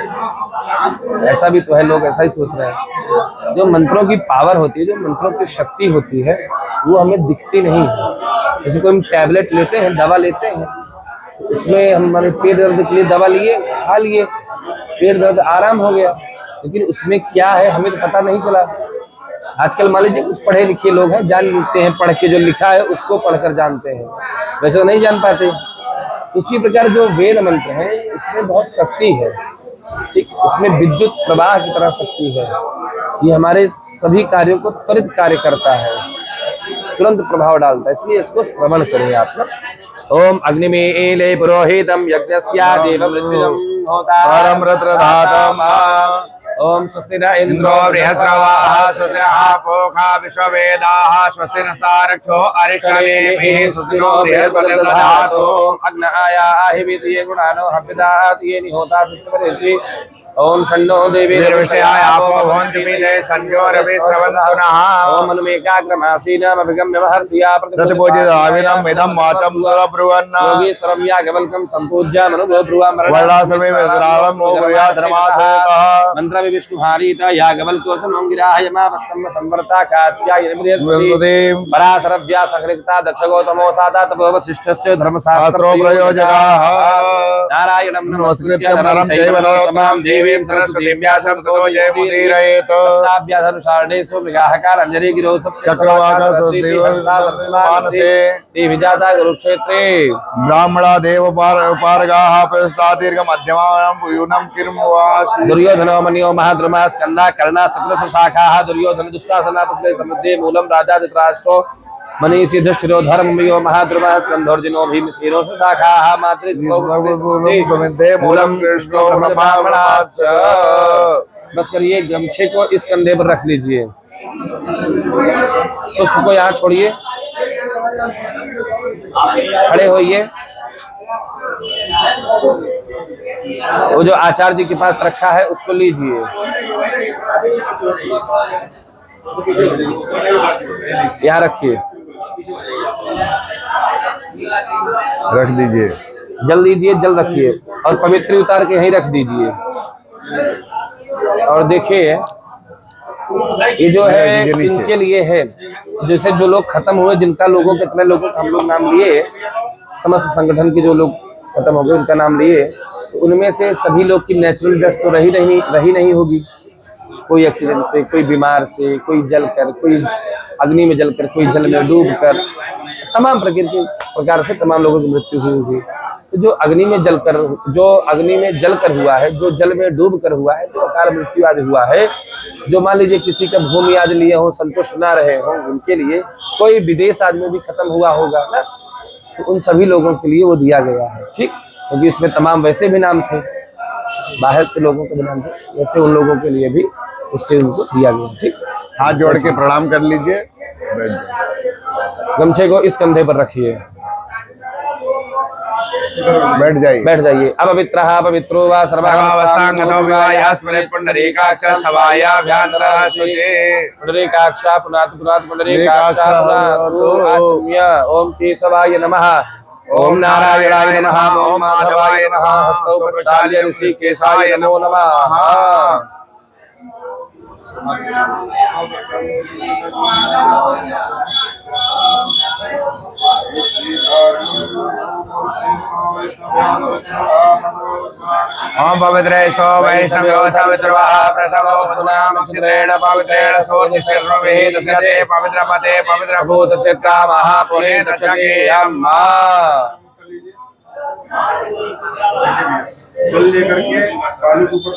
ऐसा भी तो है, लोग ऐसा ही सोच रहे हैं। जो मंत्रों की पावर होती है, जो मंत्रों की शक्ति होती है, वो हमें दिखती नहीं है। जैसे कोई हम टैबलेट लेते हैं, दवा लेते हैं, उसमें हमारे पेट दर्द के लिए दवा लिए, खा लिए, पेट दर्द आराम हो गया, लेकिन उसमें क्या है हमें तो पता नहीं चला। आजकल मान लीजिए कुछ पढ़े लिखे लोग हैं, जान लेते हैं, पढ़ के जो लिखा है उसको पढ़कर जानते हैं, वैसे तो नहीं जान पाते। उसी प्रकार जो वेद मंत्र है इसमें बहुत शक्ति है। ठीक, इसमें विद्युत प्रवाह की तरह शक्ति है। ये हमारे सभी कार्यों को त्वरित कार्य करता है, तुरंत प्रभाव डालता है, इसलिए इसको श्रवण करें आप लोग। ओम अग्निमीले पुरोहितम यज्ञस्या देवमृत्युजं होतारं रत्रधातम। ओम स्वस्ति न इंद्रो बृहस्रवाः स्वस्ति नः पूषा विश्ववेदाः स्वस्ति नस्तारक्षो अरिष्टनेमिः स्वस्ति नो बृहस्पतिर्दधातु। अग्न आयाहि विद्ये गुणानो हव्यदात् ये निहोता तत्सवरेषि। ओम शन्नो देवी निर्विष्टयापो भवन्तु पीते संजोरवि स्रवन्तु नः। ओम अनुमेकाग्रमासीनाम अभिगम्य महर्षिया प्रतिपूजिताविदं इदं मातं ब्रुवन् योगीश्वरं याज्ञवल्क्यं सम्पूज्य मनुभो ब्रुवां वर्णाश्रमे विद्रावं मोहया धर्मासुतः। मंत्र विष्णुहारीता याज्ञवल्क्योऽसनं गिराहयमावस्तम्भ संवर्ता कात्यायन बृहस्पति पराशरव्या संहृता दक्षगौतमो सादा तपोवशिष्ठस्य धर्मशास्त्रो प्रयोजकाः। नारायणं नमस्कृत्य नरं चैव नरोत्तमं देवीं सरस्वतीं व्यासं ततो जयमुदीरयेत्। सप्ताभ्यासनुसारणेषु मृगाहकाराञ्जलि गिरौ मानसे विजाता कुरुक्षेत्रे ब्राह्मणा देव पारगाः प्रस्तादीर्घ मध्यमानं पूर्णं किर्मुवासि। दुर्योधनो मनियो महाद्रुमा स्कंदा कर्णा सकृत शाखाः दुर्योधन दुस्साहसना पुत्रे समृद्धे मूलम राजा धृतराष्ट्रो मनीषी युधिष्ठिरो धर्मयो महाद्रुमा स्कंदोर्जुनो भीमसेनो शाखाः मातृस्त्रो मूलम कृष्णो ब्रह्मणाश्च। बस करिए, गमछे को इस कंधे पर रख लीजिए, पुष्प को यहाँ छोड़िए, खड़े होइए। वो जो आचार्य जी के पास रखा है उसको लीजिए। यहाँ रखिए, रख दीजिए। जल दीजिए, जल रखिए और पवित्री उतार के यहीं रख दीजिए। और देखिए ये जो है इनके लिए है, जैसे जो लोग खत्म हुए, जिनका लोगों कितने लोगों का हम लोग नाम लिए, समस्त संगठन के जो लोग खत्म हो गए उनका नाम लिए, तो उनमें से सभी लोग की नेचुरल डेथ तो रही नहीं होगी। कोई एक्सीडेंट से, कोई बीमार से, कोई जलकर, कोई अग्नि में जलकर, कोई जल में डूबकर, तमाम प्रकार से तमाम लोगों की मृत्यु हुई होगी। तो जो अग्नि में जलकर हुआ है, जो जल में डूब कर हुआ है, जो अकाल मृत्यु आदि हुआ है, जो मान लीजिए किसी का भूमि आदि लिए हो, संतुष्ट ना रहे हो, उनके लिए, कोई विदेश आदमी भी खत्म हुआ होगा ना, तो उन सभी लोगों के लिए वो दिया गया है। ठीक, क्योंकि इसमें तमाम वैसे भी नाम थे, बाहर के लोगों के भी नाम थे, वैसे उन लोगों के लिए भी उससे उनको दिया गया। ठीक, हाथ जोड़ के प्रणाम कर लीजिए, बैठ जाइए। गमछे को इस कंधे पर रखिए, बैठ जाइए। बैठ जाइए। अपवित्रः पवित्रो वा सर्वावस्थांगतो विवाह स्मृत पुंडरीकाक्ष सवायाभ्यंतरः शुचे पुंडरीकाक्ष पुनात पुंडरीकाक्ष आचम्य ओम केशवाय नमः, ओम नारायणाय नमः, ओम माधवाय नमः, हस्तौ प्रक्षाल्य ऋषिकेशाय नमो नमः। ओम पवित्रेष्ठो वैष्णव्यो सवितुर्वः प्रसवो पुनामक्षित्रेण पवित्रेण सोऽतिशिर्वेदस्यते पवित्रपते पवित्रभूतस्य कामः पुने दशकेयम्। जल लेकर के कालू के ऊपर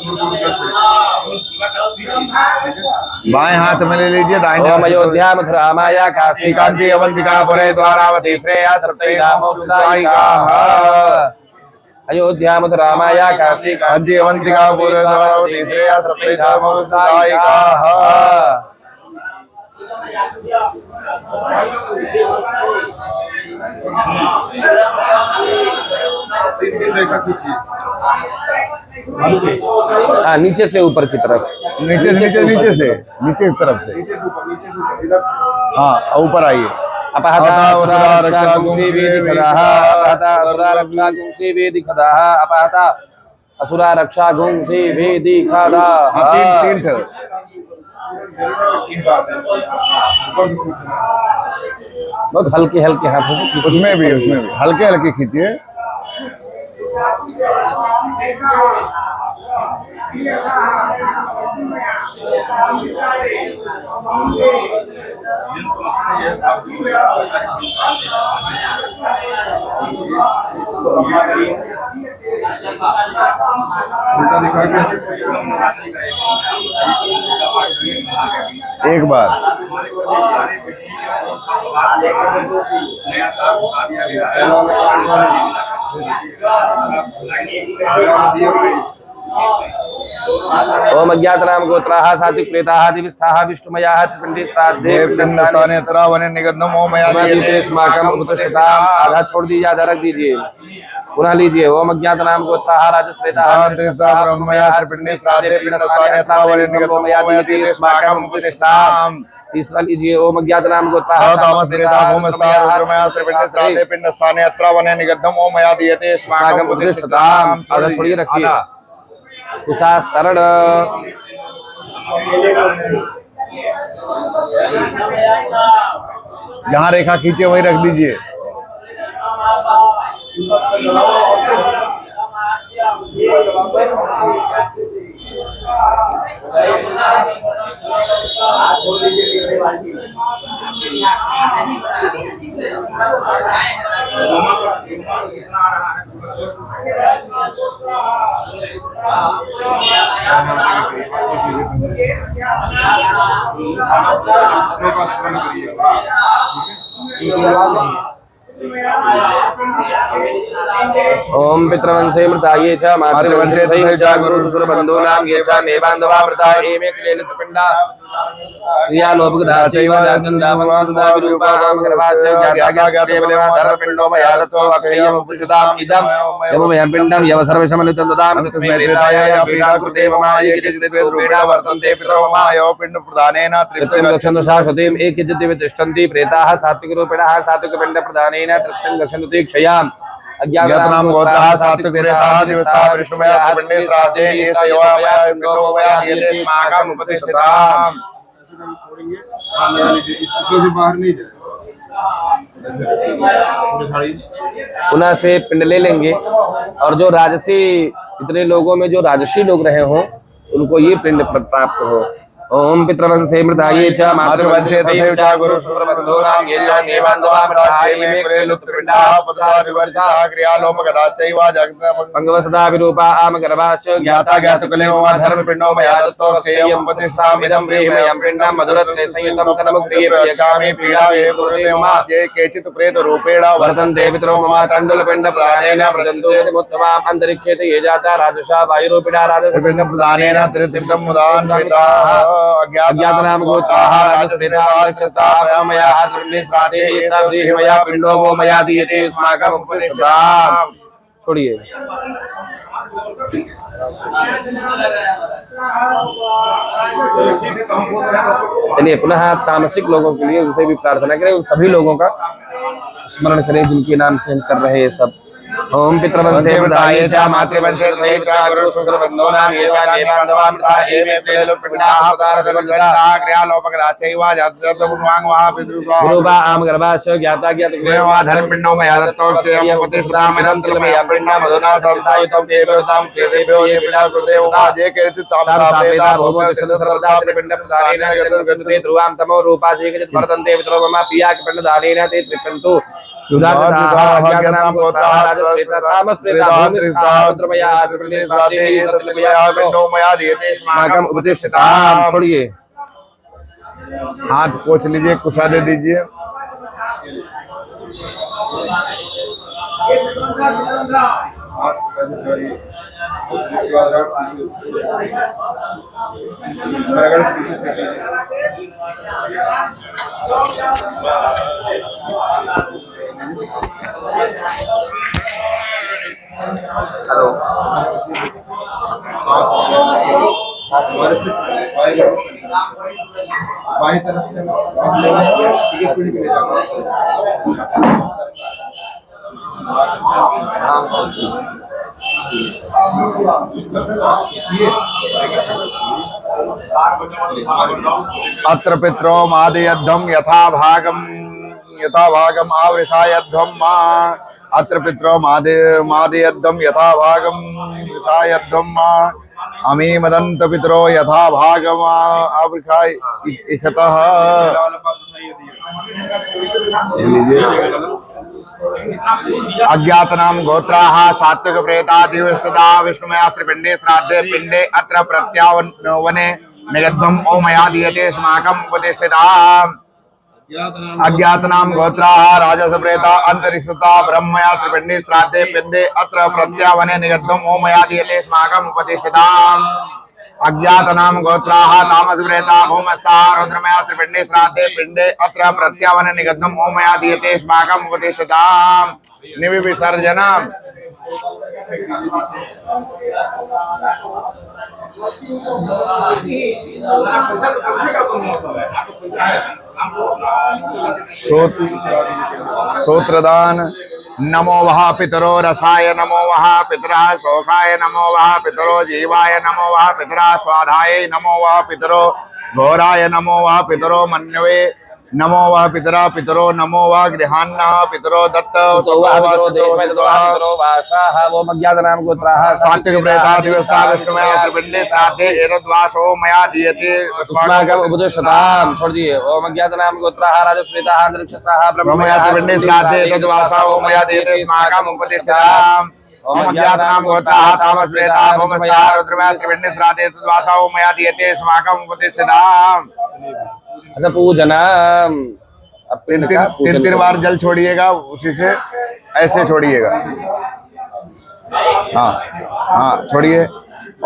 बाएं हाथ में ले लीजिए, दाहिने ओम अयोध्या मथुरा माया काशी कांची अवंतिकापुरे द्वारावती श्रेया सप्तैधामोपदायिकाः। अयोध्या मथुरा माया काशी कांची अवंतिकापुरे द्वारावती श्रेया सप्तैधामोपदायिकाः। रेखा खींचिए, हाँ, नीचे से ऊपर की तरफ, नीचे की तरफ से, नीचे से ऊपर, इधर से। हाँ, ऊपर आइए। अपहता असुरा रक्षा गुंसी वेदिखदाः, अपहता असुरा रक्षा गुंसी वेदिखदाः, अपहता असुरा रक्षा गुंसी वेदिखदाः। हाँ, तीन ठो। बहुत हल्के हल्के हाथों से खींचिए। उसमें भी हल्के हल्के खींचिए। उल्टा दिखा के एक बार ओम अज्ञात नाम गोत्राः सात्विक प्रेताः दिविस्थाः विष्णुमयाः त्रिपिंडी श्राद्धे पिंडस्थाने त्रावने निगद्धम ओम मया दीयते अस्माकं उपतिष्ठताम्। आधा छोड़ दीजिए, आधा रख दीजिए, पुनः लीजिए। ओम अज्ञात नाम गोत्राः राजस्प्रेताः त्रिस्था ब्रह्मया त्रिपिंडी श्राद्धे पिंडस्थाने त्रावने निगद्धम ओम मया दीयते अस्माकं उपतिष्ठताम्। तीसरा लीजिए। ओम अज्ञात नाम गोत्राः तामस प्रेता भूमस्था रुद्रमया त्रिपिंडी श्राद्धे पिंडस्थाने त्रावने निगद्धम ओम मया दीयते अस्माकं उपतिष्ठताम्। आधा छोड़िए, रखिए। कुशास्तरण जहाँ रेखा खींचे वही रख दीजिए। ओम पितृवंशे मृताये च मातृवंशे तथैव च गुरुसुरबन्धूनां ये च मे बान्धवा मृता ये मे क्लेलितपिण्डा क्रिया लोपगदा चैव जातन्दावन्दाविरूपाणां गर्भास्य ज्ञाताज्ञातकुलेमाधर्मपिण्डो मया दत्तो अक्षयम् उपविष्टताम् इदम् यममयं पिण्डं यव सर्वशमनितं ददामि तस्मै प्रेताय पीडा कृते मम ये चित्रेण वर्तन्ते पितरो मम यो पिण्ड प्रदानेन तृप्तिं गच्छन्तु शाश्वतीम् एकिद्यते तिष्ठन्ति प्रेताः सात्विकरूपिणः सात्विकपिण्डप्रदानेन तृप्तिं गच्छन्ति क्षयाम् अज्ञातनां गोत्राः सात्विकप्रेताः दिवसाः विष्णुमया त्रिपिण्डे श्राद्धे ये सेवामया पिण्डो मया दीयते स्माकम् उपतिष्ठताम्। छोड़ेंगे इसको भी बाहर नहीं जाए। पुनः से पिंड ले लेंगे और जो राजसी इतने लोगों में जो राजसी लोग रहे हों उनको ये पिंड प्राप्त हो। ओम पितृवंशे मृताये च मातृवंशे तथैव च गुरुसुरबन्धूनां ये च मे बान्धवा मृता ये मे क्लेलितपिण्डाः पुत्रादिवर्जिताः क्रियालोपगदाश्चैव पंगवसदा विरूपा आम गर्भास्य ज्ञाता ज्ञातकुलेमम धर्मपिण्डो मया दत्तो क्षयम् उपतिष्ठामिदं वेमयं पिण्डं मधुरत्वे संयुतं तन्मुक्तिः प्रयच्छामि पीडा ये कुरुते मम ये केचित् प्रेतरूपेण वर्तन्ते पितरो मम तण्डुलपिण्डप्रदानेन प्रदन्तुमुत्तमाम् अन्तरिक्षे ये जाता राजसा वायुरूपिणा राजसपिण्डप्रदानेन तृप्तं मुदान्विताः अज्ञातनाम गोत्राः राजस्प्रेताः रक्षसाः मया त्रिपिण्डे श्राद्धे ये सब्रीहिमया पिण्डो वो मया दीयते अस्माकम् उपतिष्ठताम्। छोड़िए। चलिए पुनः तामसिक लोगों के लिए उनसे भी प्रार्थना करें, उन सभी लोगों का स्मरण करें जिनके नाम से हम कर रहे हैं सब। ओम पितृवंशे मृताये च मातृवंशे तथैव च गुरुसुरबन्धूनां ये च मे बान्धवा मृता ये मे क्लेलितपिण्डाः पुत्रादिवर्जिताः क्रियालोपगदाश्चैव जातन्दावन्दाविरूपाणां विरूपा आम गर्भास्य ज्ञाता ज्ञातकुलेमम धर्मपिण्डो मया दत्तो क्षयम् उपतिष्ठतामिदं तन्मयं पिण्डं मधुना संसायुतं देवतां प्रेतेभ्यो ये पीडा कृते मम ये केचित् तां प्रापेता भूमौ तिष्ठन्ति सर्वदा पिण्डप्रदानेन गतन्ते ध्रुवां तमो रूपा ये केचित् वर्तन्ते पितरो मम पियाकपिण्डदानेन ते तृप्यन्तु सुधारिताः अज्ञातनां गोत्राः राजस्प्रेताः तामसप्रेताः भूमिस्थाः रुद्रमया त्रिपिण्डे श्राद्धे ये सत्त्वमया पिण्डो मया दीयते स्माकम् उपतिष्ठताम्। छोड़िए। हाथ पोंछ लीजिए, कुशा दे दीजिए। हेलो। बाईं तरफ अत्र पित्रो मादयध्वं यथा भागम् आवृषायध्वं मा अत्र पित्रो मादयध्वं यथा भागं वृषायध्वं मा अमीमदन्त पितरो यथा भागम् आवृषाय इषतः। अज्ञातनां गोत्राः सात्विकप्रेता दिवस्तदा विष्णुमया त्रिपिण्डे श्राद्धे पिण्डे अत्र प्रत्यावने निगद्धम् ओ मया दीयते स्माकम् उपतिष्ठिताम्। अज्ञातनां गोत्राः राजसप्रेता अंतरिक्षता ब्रह्मया त्रिपिण्डे श्राद्धे पिण्डे अत्र प्रत्यावने निगद्धम् ओ मया दीयते स्माकम् उपतिष्ठिताम्। अज्ञातनां गोत्राः तामसप्रेता भूमस्थाः रुद्रमया त्रिपिण्डे श्राद्धे पिण्डे अत्र प्रत्यावने निगद्धम् ओ मया दीयते स्माकम् उपतिष्ठताम्। निविसर्जनम्। सूत्रदान। नमो वः पितरो रसाय नमो वः पितरः शोकाय नमो वः पितरो जीवाय नमो वः पितरः स्वाधाय नमो वः पितरो घोराय नमो वः पितरो मन्यवे नमो वः पितरा पितरो नमो वः गृहान्नः पितरो दत्त सात्विकप्रेता दिवस्ता विष्णुमया त्रिपिण्डे श्राद्धे एतद्वासो मया दीयते अस्माकम् उपतिष्ठताम्। छोड़ दिए। ओम अज्ञातनां गोत्राः राजस्प्रेताः अंतरिक्षस्थाः ब्रह्मया त्रिपिण्डे श्राद्धे एतद्वासो मया दीयते अस्माकम् उपतिष्ठताम्। ओम अज्ञातनां गोत्राः तामसप्रेताः भूमस्थाः रुद्रमया त्रिपिण्डे श्राद्धे एतद्वासो मया दीयते अस्माकम् उपतिष्ठताम्। अच्छा पूजना अब तीन तीन बार जल छोड़िएगा, उसी से ऐसे छोड़िएगा। हाँ हाँ, छोड़िए।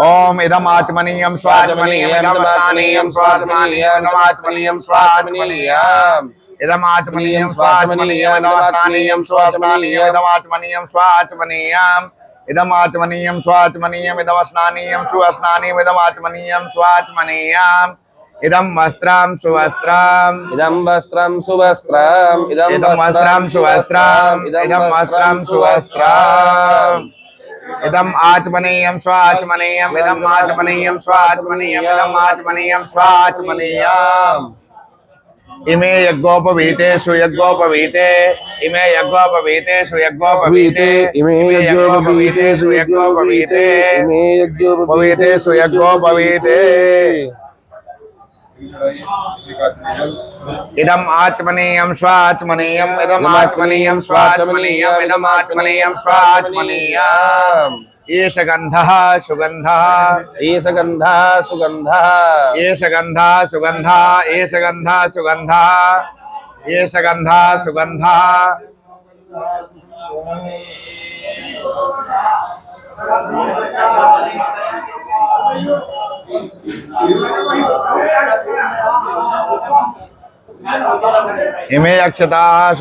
ओम इदम आत्मनीयम स्वात्मनीयम इदम अस्नानीयम स्वात्मनीयम इदम आत्मनीयम स्वात्मनीयम इदम आत्मनीयम स्वात्मनीयम इदम अस्नानीयम स्वात्मनीयम इदम आत्मनीयम स्वात्मनीयम इदम आत्मनीयम स्वात्मनीयम इदम अस्नानीयम सुअस्नानीयम इदम आत्मनीयम स्वात्मनीयम इदम वस्त्रम सुवस्त्रम इदम वस्त्रम सुवस्त्रम इदम वस्त्रम सुवस्त्रम इदम वस्त्रम सुवस्त्रम इदम आत्मनीयम स्वात्मनीयम इदम आत्मनीयम स्वात्मनीयम इदम आत्मनीयम स्वात्मनीयम इमे यज्ञोपवीते सुयज्ञोपवीते इमे यज्ञोपवीते सुयज्ञोपवीते इमे यज्ञोपवीते सुयज्ञोपवीते इमे पवीते सुयज्ञोपवीते इदम आत्मनीयम स्वात्मनीयम इदम आत्मनीयम स्वात्मनीयम इदम आत्मनीयम स्वात्मनीयम एष गन्धः सुगन्धः एष गन्धः सुगन्धः एष गन्धः सुगन्धः एष गन्धः सुगन्धः एष गन्धः सुगन्धः इमे अक्षताः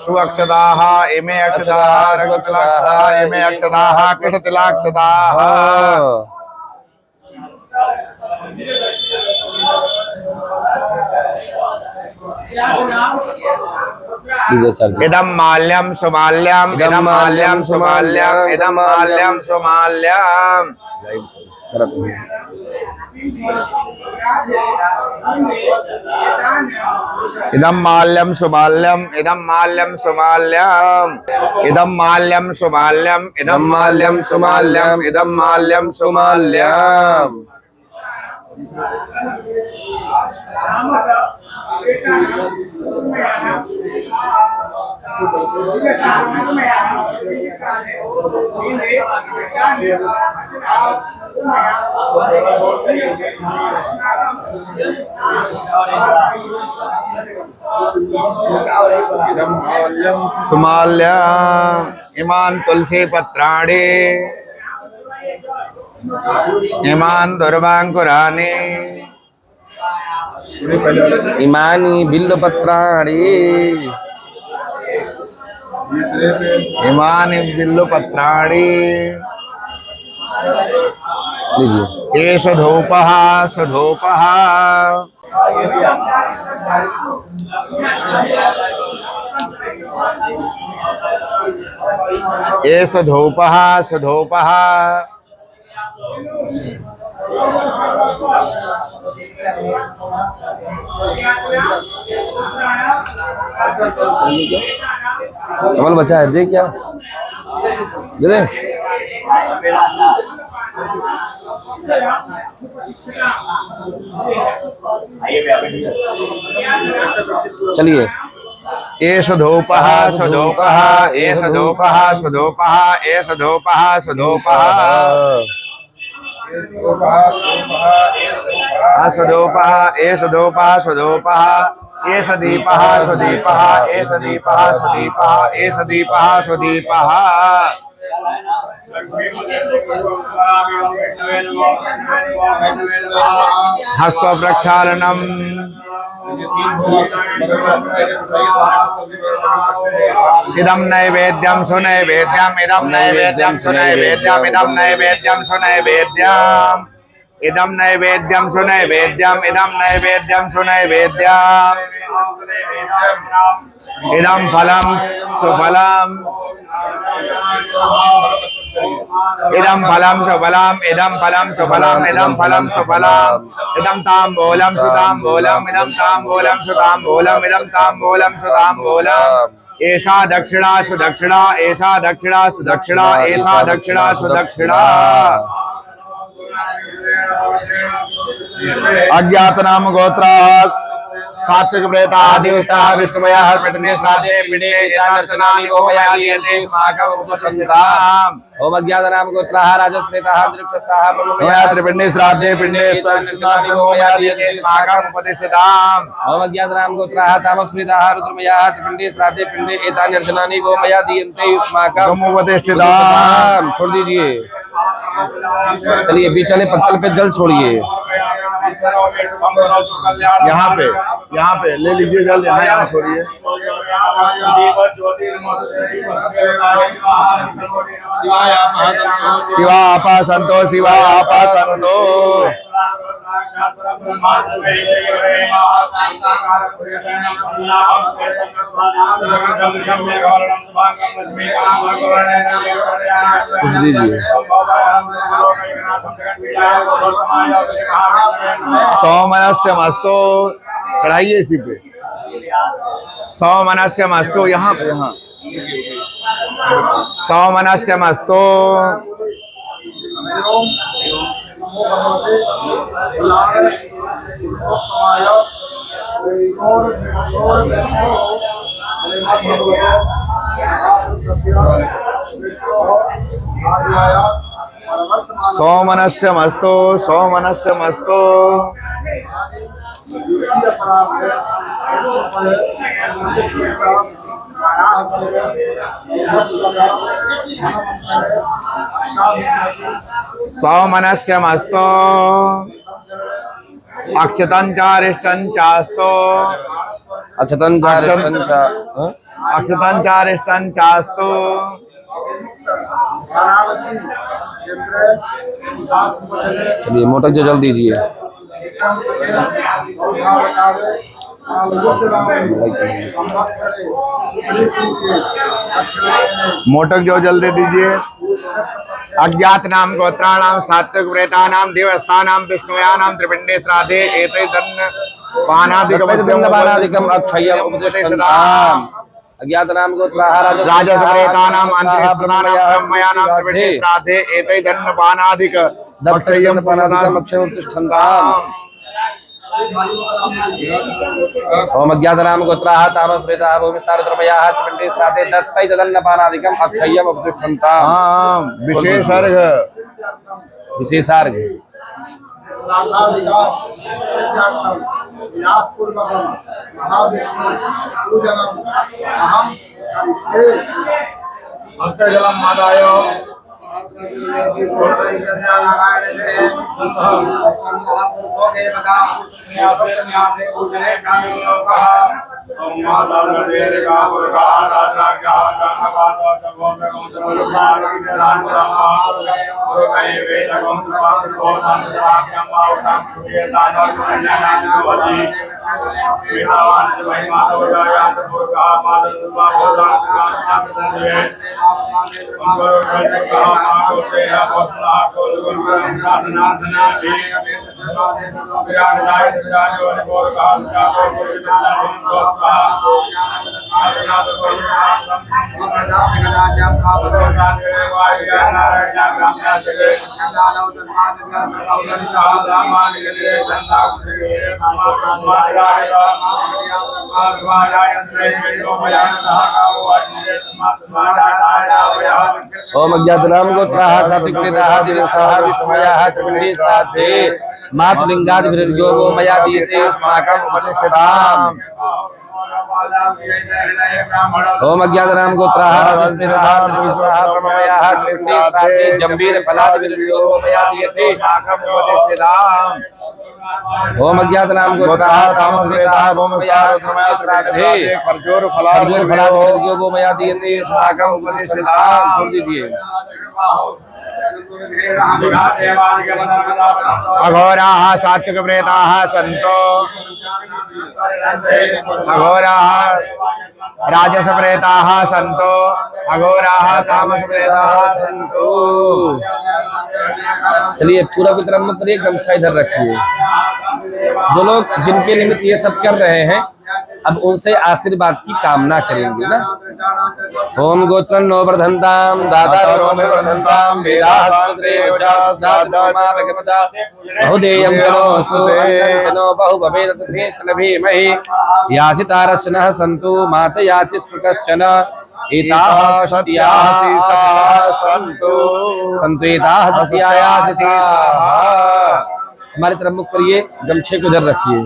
सुअक्षताः इमे अक्षताः रक्ततिलाक्षताः इमे अक्षताः कृष्णतिलाक्षताः इदम माल्यम सुमाल्यम इदम माल्यम सुमाल्यम इदम माल्यम सुमाल्यम इदम माल्यम सुमाल्यम इदम माल्यम सुमाल्यम इदम माल्यम सुमाल्यम इदम माल्यम सुमाल्यम इदम माल्यम सुमाल्यम सुमाल्यम इमान तुलसी पत्राणि इमान दुर्वांकुरानि इमानी बिल्वपत्राणि इमानि बिल्वपत्राणि लीजिए एष धूपः सुधूपः एष धूपः सुधूपः कमल बचा है, दे क्या दे दे। चलिए एष धूपः सुधूपः एष धूपः सुधूपः एष धूपः सुधूपः सुधूपः एष धूपः सुधूपः एष दीपः सुदीपः एष दीपः सुदीपः एष दीपः सुदीपः हस्तो प्रक्षालनम् इदं नैवेद्यं सुनैवेद्यम् इदं नैवेद्यं सुनैवेद्यम् इदं नैवेद्यं सुनैवेद्यम् इदं नैवेद्यं सुनैवेद्यम् इदं नैवेद्यं सुनैवेद्यम् इदं फलं सुफलम् इदं फलं सुफलम् इदं फलं सुफलम् इदं फलं सुफलम् इदं ताम्बूलं सुताम्बूलम् इदं ताम्बूलं सुताम्बूलम् इदं ताम्बूलं सुताम्बूलम् एषा दक्षिणा सुदक्षिणा एषा दक्षिणा सुदक्षिणा एषा दक्षिणा सुदक्षिणा अज्ञातनाम गोत्राः सात्विक प्रेता दिवस्ता विष्णुमया पिंडे श्राद्धे पिंडे एतार्चनानि ओमया दीयते स्माकं उपचिताम् ओम अज्ञातनाम गोत्राः राजस्प्रेताः दृक्षस्थाः ओमया त्रिपिंडे श्राद्धे पिंडे एतार्चनानि ओमया दीयते स्माकं उपचिताम् ओम अज्ञातनाम गोत्राः तामस्प्रेताः रुद्रमयाः त्रिपिंडे श्राद्धे पिंडे एतान्यर्चनानि ओमया दीयन्ते युष्माकम् उपतिष्ठिताम् छोड़ दीजिए। चलिए बीच वाले पत्तल पे जल छोड़िए। यहाँ पे ले लीजिए जल, यहाँ छोड़िए। शिवा आपा संतो शिवा आपा संतो सौमनस्य मस्तु चढ़ाइए इसी पे। सौमनस्य मस्तु यहाँ पे, यहाँ सौमनस्य मस्तु सौमनस्य मस्तु सौमनस्य मस्तु सौमनस्य मस्तु अक्षतंचारिष्टंचास्तो अक्षतंचारिष्टंचास्तो चलिए मोटक जो जल दीजिए। मोटक जो जल दे दीजिए। अज्ञात नाम गोत्राणाम सात्विक प्रेतानाम देवस्थानाम विष्णुयानाम त्रिपिंडे श्राद्धे एतैर्दन्न पानादिकम् अक्षय्यम् उपतिष्ठन्ताम् अज्ञात नाम गोत्राः राजस प्रेतानाम अंतरिक्षानाम ब्रह्मयानाम त्रिपिंडे श्राद्धे एतैर्दन्न पानादिक अक्षय्यम् अक्षयम् उपतिष्ठन्ताम् ओम अज्ञातनाम गोत्राः तामस्प्रेताः भूमिस्तारुद्रमयाः त्रिपिंडे श्राद्धे दत्तैतदन्नपानादिकम् अक्षय्यम् उपतिष्ठन्ताम्। विशेषार्घ विशेषार्घ ओम अज्ञातनाम गोत्राः सात्विक प्रेताः दिवस्ताः विष्णुमयाः त्रिपिंडे श्राद्धे मातुलिंगादिभिर्यो वो मया दीयते अस्माकम् उपतिष्ठताम्। ओम अज्ञातनाम गोत्राः राजस्प्रेताः दृक्षस्थाः ब्रह्ममयाः त्रिपिंडे श्राद्धे जम्बीर फलादिभिर्यो वो मया दीयते अस्माकम् उपतिष्ठताम्। ओम अज्ञातनाम गोत्राः तामस्प्रेताः भूमिस्तारुद्रमयाः श्राद्धे खर्जूर फलादिभिर्यो वो मया दीयते अस्माकम् उपतिष्ठताम्। छोड़ दीजिए। अघोराः सात्विक प्रेताः सन्तो अघोराः राजस प्रेताः सन्तो अघोराः तामस प्रेताः सन्तो। चलिए पूरा वितरण मत करिए, गमछा इधर रखिए। जो लोग जिनके निमित्त ये सब कर रहे हैं अब उनसे आशीर्वाद की कामना करेंगे ना। ओम गोत्रं नो वर्धन्ताम दाता नो मे वर्धन्ताम बहुदेयं चनोस्तु चनो बहु भवेत् तथे सनभिमहि याचितारश्नः सन्तु मात याचिस्पृकश्चन एताः सत्याः संतो संत्वेताः सत्यायाः। हमारी तरफ मुख करिए, गमछे को जर रखिए।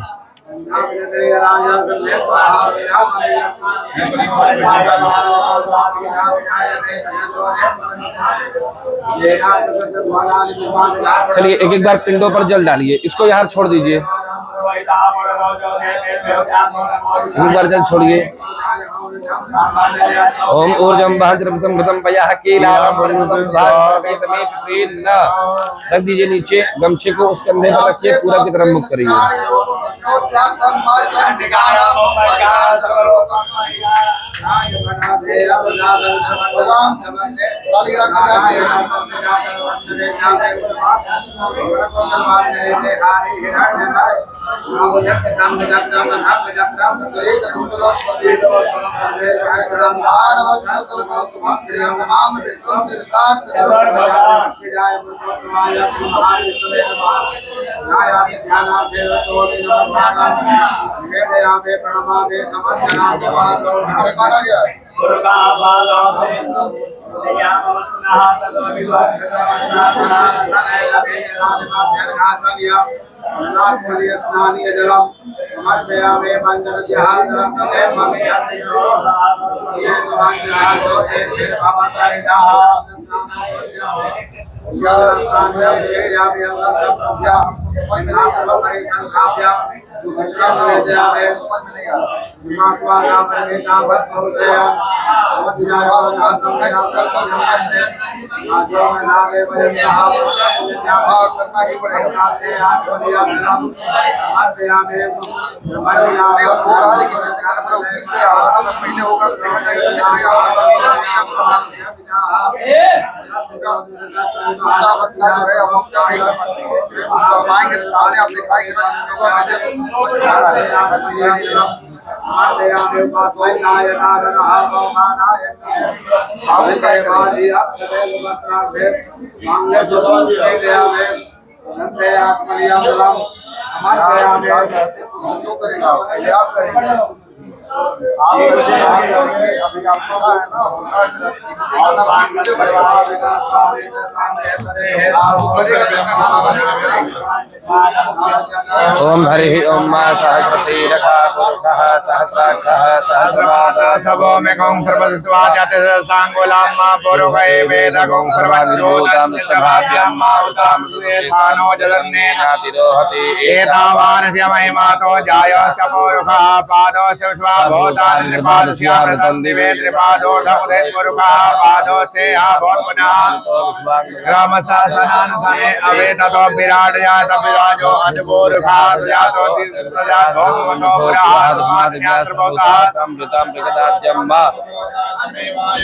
चलिए एक एक बार पिंडों पर जल डालिए, इसको यहाँ छोड़ दीजिए, एक बार जल छोड़िए। ओम ऊर्जम बहद्रवतम घृतम पयः कीलाम रख दीजिए नीचे, गमछे को उस कंधे पर रखिए, पूरा की तरफ मुख करिए। स्नानीय जलम समर्पयामि पंचदध्याहारं तमे ममे ओम हरि ओम मा सहस्रशीलका पुरुषः सहस्राक्षः सहस्रपादः सबो में कौं सर्वदुत्वा सांगुलाम मा पुरुषे वेदकौं सर्वदुत्वाम सभाव्याम मा उताम स्थानो जदन्ने नातिरोहति एतावानस्य महिमातो जायश्च पुरुषः पादोश्च विश्वाभूतानि त्रिपादस्य व्रतं दिवे त्रिपादोर्धमुदे पुरुषः पादोश्चे आभूत पुनः ग्रामशासनानुसारे अवेदतो विराट जात विराजो अजपुरुषः जातो तीर्थजातो मनोहरः तस्माद् संवृतं प्रगदाद्यं वा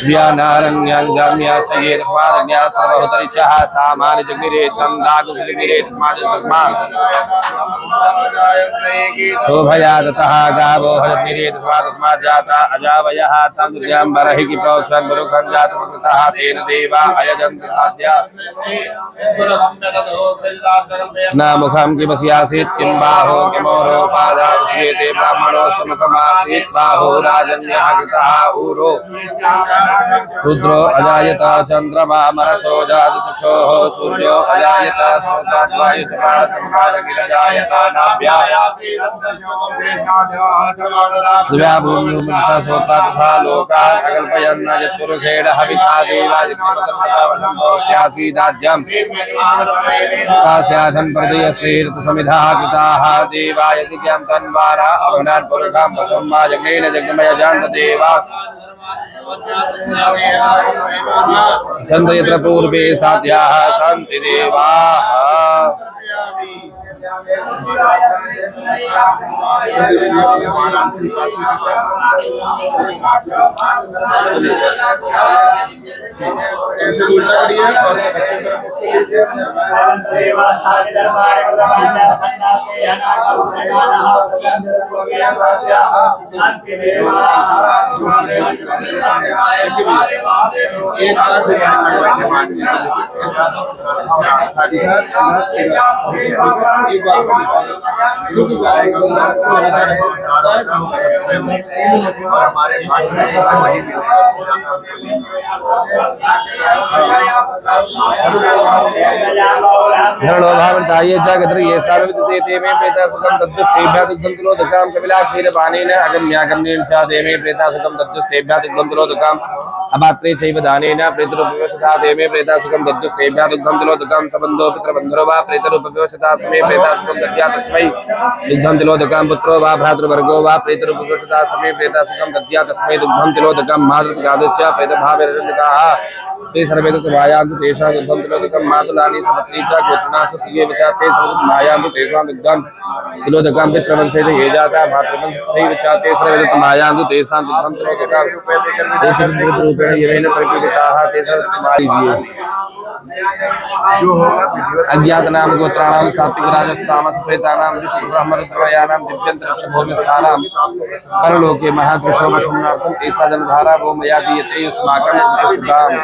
व्यानारण्यं गम्य सयेत पादन्या सर्वहुतरिचः सामान्य जग्निरे छन्दागुजग्निरे शोभयादतः गावो हजग्निरे तस्मात् जाता अजावयः तं दुर्याम्बरहि कि प्रोक्षन् बुरुखं जातमकृतः तेन देवा अयजन्त साध्या न मुखं किमस्यासीत् किं बाहो किमोरो पादा उच्यते ब्राह्मणो सुमुखमासीत् बाहो राजन्यः कृतः ऊरो रुद्रो अजायत चन्द्रमा मनसो जातचक्षोः सूर्यो अजायत स्मृताद्वायुसमासम्पादगिरजायत नाभ्याभूमिसा तथा लोकान् अकल्पयन् यत्पुरुषेण हविषा देवादिकमसम्पदावसम्भोष्यासीदाज्यम् तास्याधन् प्रदयस्तीर्थसमिधाः कृताः देवायति ज्ञान्तन्वारा अवनान् पुरुषां वसुं वा जग्नेन जग्नमयजान्तदेवा चन्द्र यत्र पूर्वे साध्याः सन्ति देवाः। वाराणसी काशी से ऐसे उल्टा करिए और दक्षिण तरफ मुख लीजिए। एक बार ऐसा कोई डिमांड नहीं है, ऐसा श्रद्धा और आस्था की है। एक बार और हमारे भाग्य में वही मिलेगा, ज्यादा हमको नहीं धरणो भावताये च गत्र ये सार्वविदते ते मे प्रेतासुखं तद्दस्तेभ्यादिग्धं तिलोदकां कपिलाक्षीरपानेन अगम्यागम्येन च ते मे प्रेतासुखं तद्दस्तेभ्यादिग्धं तिलोदकां अपात्रे चैव दानेन प्रेतरूपविवशता ते मे प्रेतासुखं तद्दस्तेभ्यादिग्धं तिलोदकां सबन्धो पितृबन्धुरो वा प्रेतरूपविवशता समे प्रेतासुखं दद्यात् तस्मै दुग्धं तिलोदकां पुत्रो वा भ्रातृवर्गो वा प्रेतरूपविवशता समे प्रेतासुखं दद्यात् तस्मै दुग्धं तिलोदकां मातृपितादस्य प्रेतभावेरन्विताः ते सर्वे तत्वायान्तु तेषां दुग्धं तिलोदकं मातुलानि सपत्नी च गोत्रणासु सिगे च ते सर्वमायान्तु तेषां दुग्धं तिलोदकं पितृवंशे ये जाता भातृवंशैव च ते सर्वे तत्मायान्तु तेषां दुग्धं तिलोदकं रूपेण येन परिपूजिताः ते सर्वमारीजिए अज्ञात नाम गोत्राणां सात्विक राजस्तामस प्रेतानां दुष्ट ब्रह्म रुद्रयानां दिव्यंतरिक्ष भूमिस्थानां परलोके महाकृष्णोपशमनार्थं ऐसा जलधारा वो मया दीयते युष्माकं श्रेष्ठताम्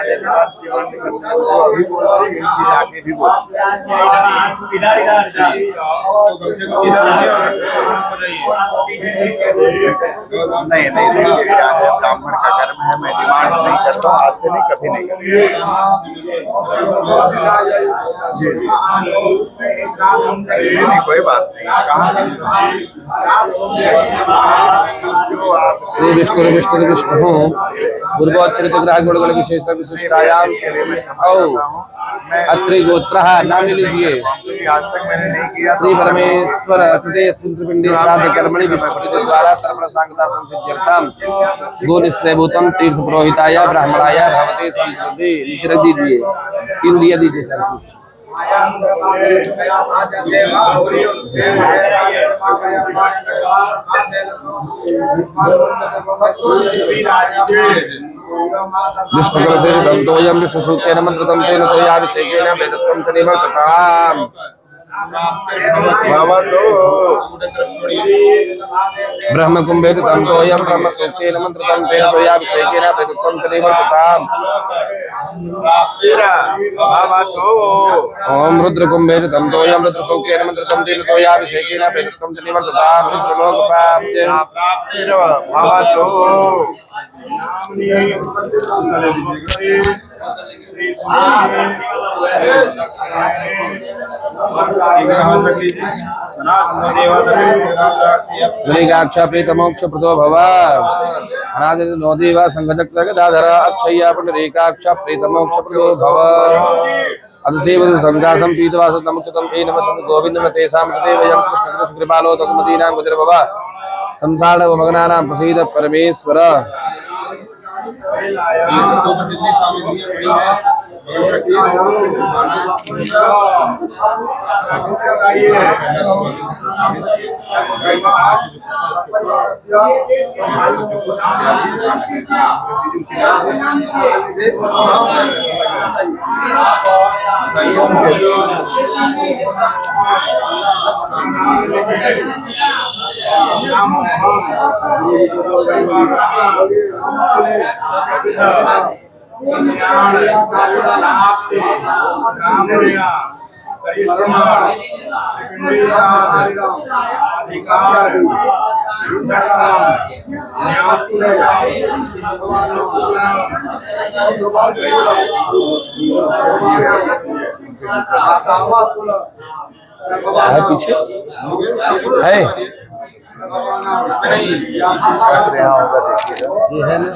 नहीं नहीं देखिए क्या है, ब्राह्मण का कर्म है, मैं डिमांड नहीं करता हूँ, आज से नहीं कभी नहीं करूँगा। जी जी नहीं कोई बात नहीं, कहाँ श्री विष्णु विष्णु विष्णु पूर्वोच्चरित ग्रह गुणगण विशेष विशिष्टायाम अत्रि गोत्र नाम लीजिए। आज तक मैंने नहीं किया। श्री परमेश्वर कृते पिंडी श्राद्ध कर्मणि विष्णु द्वारा तर्पण सांगता संसिद्ध्यर्थम गो निष्प्रभूतम तीर्थ पुरोहिताय ब्राह्मणाय भवते संस्कृति नीचे रख दीजिए, 3 दिया दीजिए। विष्णु कलशेषितं तोयं विष्णु सूक्तेन मंत्रतं तेन तोयाभिषेकेन वेदत्वं च निवर्तताम् ब्रह्म कुंभे तं तोयं ब्रह्म सूक्तेन मंत्रतं तेन तोयाभिषेकेन वेदत्वं च निवर्तताम् ओम रुद्र कुंभे तं तोयं रुद्र सूक्तेन मंत्रतं तेन तोयाभिषेकेन वेदत्वं च निवर्तताम् रुद्रलोक प्राप्तिर्भवतु। गणिकाक्षा प्रीतमोक्ष प्रदो भव अनादि नोदेवा संगजक दाधर अक्षय्या पुंडरीकाक्षा प्रीतमोक्ष प्रदो भव अदसेवद संघासं पीतवास नमुच्यतं ए नमः संत गोविंदं तेषां तदेवयं कृष्ण कृष्ण कृपालो तकमदीनां गुजर भव संसार मग्नानां प्रसीद परमेश्वर। जितनी सामग्री पड़ी है पीछे है ये है ना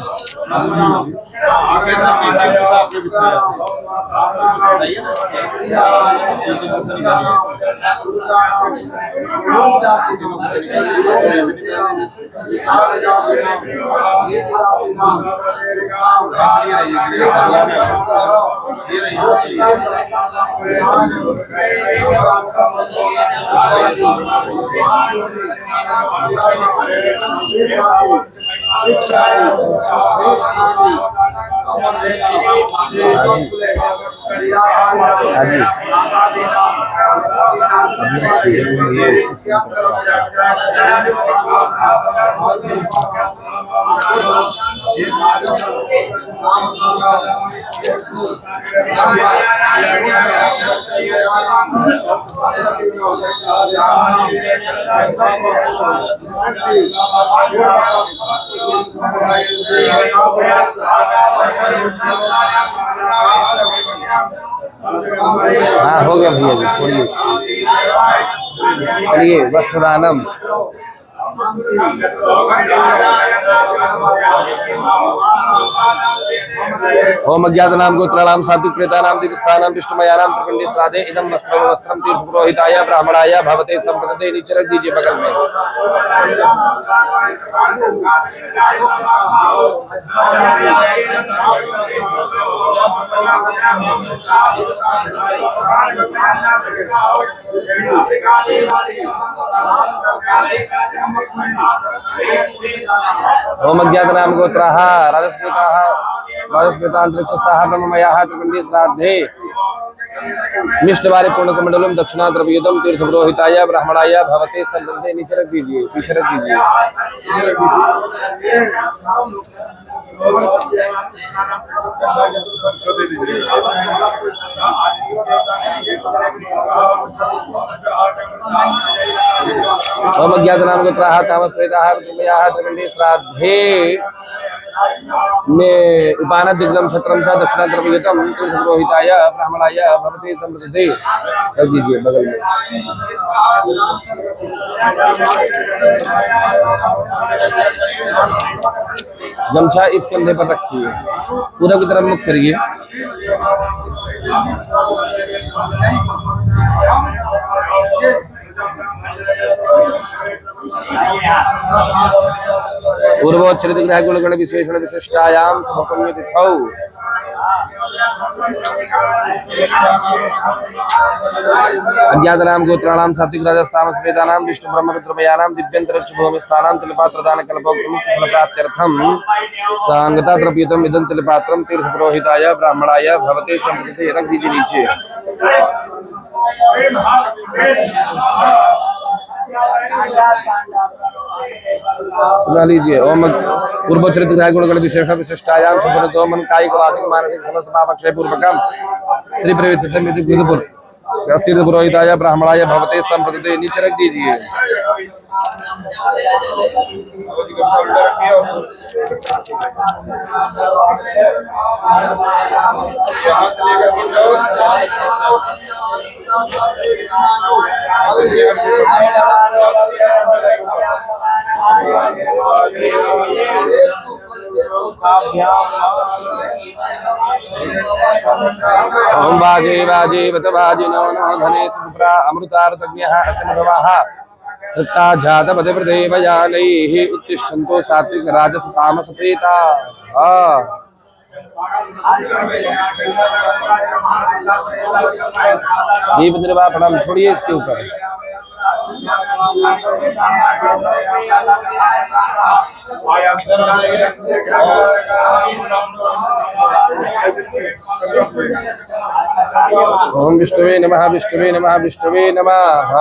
हाँ हो गया भैया जी, छोड़िए। चलिए वस्त्रदानम। ओम अज्ञातनाम गोत्राणाम सात्विक प्रेतानाम दिवस्थानाम विष्णुमयानाम प्रकंडे श्राद्धे इदं वस्त्रम वस्त्रम तीर्थ पुरोहिताय ब्राह्मणाय भवते संप्रदते। नीचे रख दीजिए बगल में। ओम अज्ञातनाम गोत्राः राजस्मृतांतरिक्षस्थाः ब्रह्ममयाः त्रिकंडे श्राद्धे मिष्टवारे पूर्णकमंडलम दक्षिणा द्रव्ययुतम तीर्थ पुरोहिताय ब्राह्मणाय भवते संप्रदते। नीचे रख दीजिए, पीछे रख दीजिए। ओम अज्ञातनाम गोत्राः तामस प्रेताः ब्रह्ममयाः त्रिकंडे श्राद्धे में उपान दिग्लम छत्रम च दक्षिणा द्रव्ययुतम तीर्थ पुरोहिताय ब्राह्मणाय भवते संप्रदते। रख दीजिए बगल में। गमछा इस कंधे पर रखिए, पूरब की तरफ मुख करिए। पूर्वोच्चरित ग्रह गुणगण विशेषण विशिष्टायाम समपन्य तिथौ अज्ञातनाम गोत्राणाम सात्विक राजस्तामस प्रेतानाम विष्णु ब्रह्म रुद्रमयानाम दिव्यंतरिक्ष भूमिस्थानाम तिलपात्रदान कल्पोक्तम फल प्राप्त्यर्थम सांगता द्रव्यतम इदं तिलपात्रम तीर्थ पुरोहिताय ब्राह्मणाय भवते संप्रदते। रख दीजिए नीचे। बना लीजिए। ओम पूर्वोच्चरित ग्रह गुणगण विशेष विशिष्टायाम संपन्नतो मन कायिक वाचिक मानसिक समस्त पाप क्षय पूर्वकम श्री प्रवृत्तम इति बुद्धपुर तीर्थ पुरोहिताय ब्राह्मणाय भवते संप्रदते। नीचे रख दीजिए। ओम बाजे बाजे बत बाजे नो नो धने सुप्रा अमृतार्थज्ञः असमभवाः तत्ता जात पदे प्रदेवयानैः उत्तिष्ठन्तो सात्विक राजस तामस प्रेताः। दीप निर्वापणम छोड़िए इसके ऊपर। ओम विष्णुवे नमः विष्णुवे नमः विष्णुवे नमः।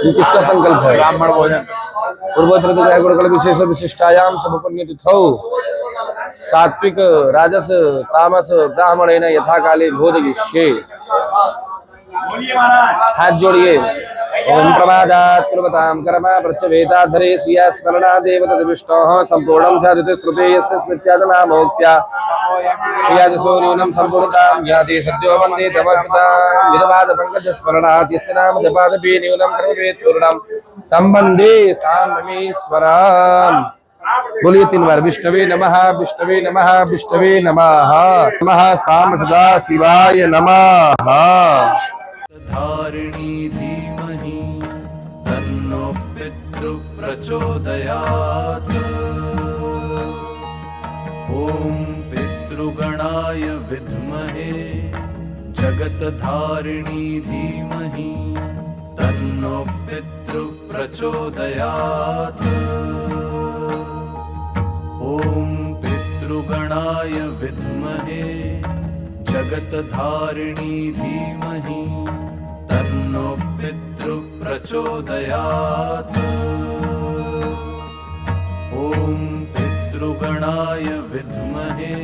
ये किसका संकल्प है? ब्राह्मण भोजन। पूर्वोत्तर ग्रह गुणगण विशेष विशिष्टायाम समपन्य तिथौ सात्विक राजस तामस ब्राह्मणेन यथा काले भोजयिष्ये। हाथ जोड़िए। ओम प्रमादात् कुर्वतां कर्म प्रत्यवेताधरे स्वीया स्मरणादेव तद्विष्णोः सम्पूर्णं साधिते श्रुते यस्य स्मृत्यादनामोक्त्या यजसो न्यूनं सम्पूर्णतां याति सद्यो वन्दे तमकृतां विदपादपङ्कजस्मरणात् यस्य नाम जपादपि न्यूनं कर्मवेत् पूर्णं तं वन्दे साम्यमीश्वरम्। बोलिए 3 बार। विष्णवे नमः विष्णवे नमः विष्णवे नमः। नमः साम सदा शिवाय नमः। धारिणी धीमहि तन्नो पितृ प्रचोदयात्। पितृगणाय विद्महे जगतधारिणी धीमहि तन्नो पितृ प्रचोदयात्। ॐ पितृगणाय विद्महे जगतधारिणी धीमहि तन्नो पितृ प्रचोदयात्। ॐ पितृगणाय विद्महे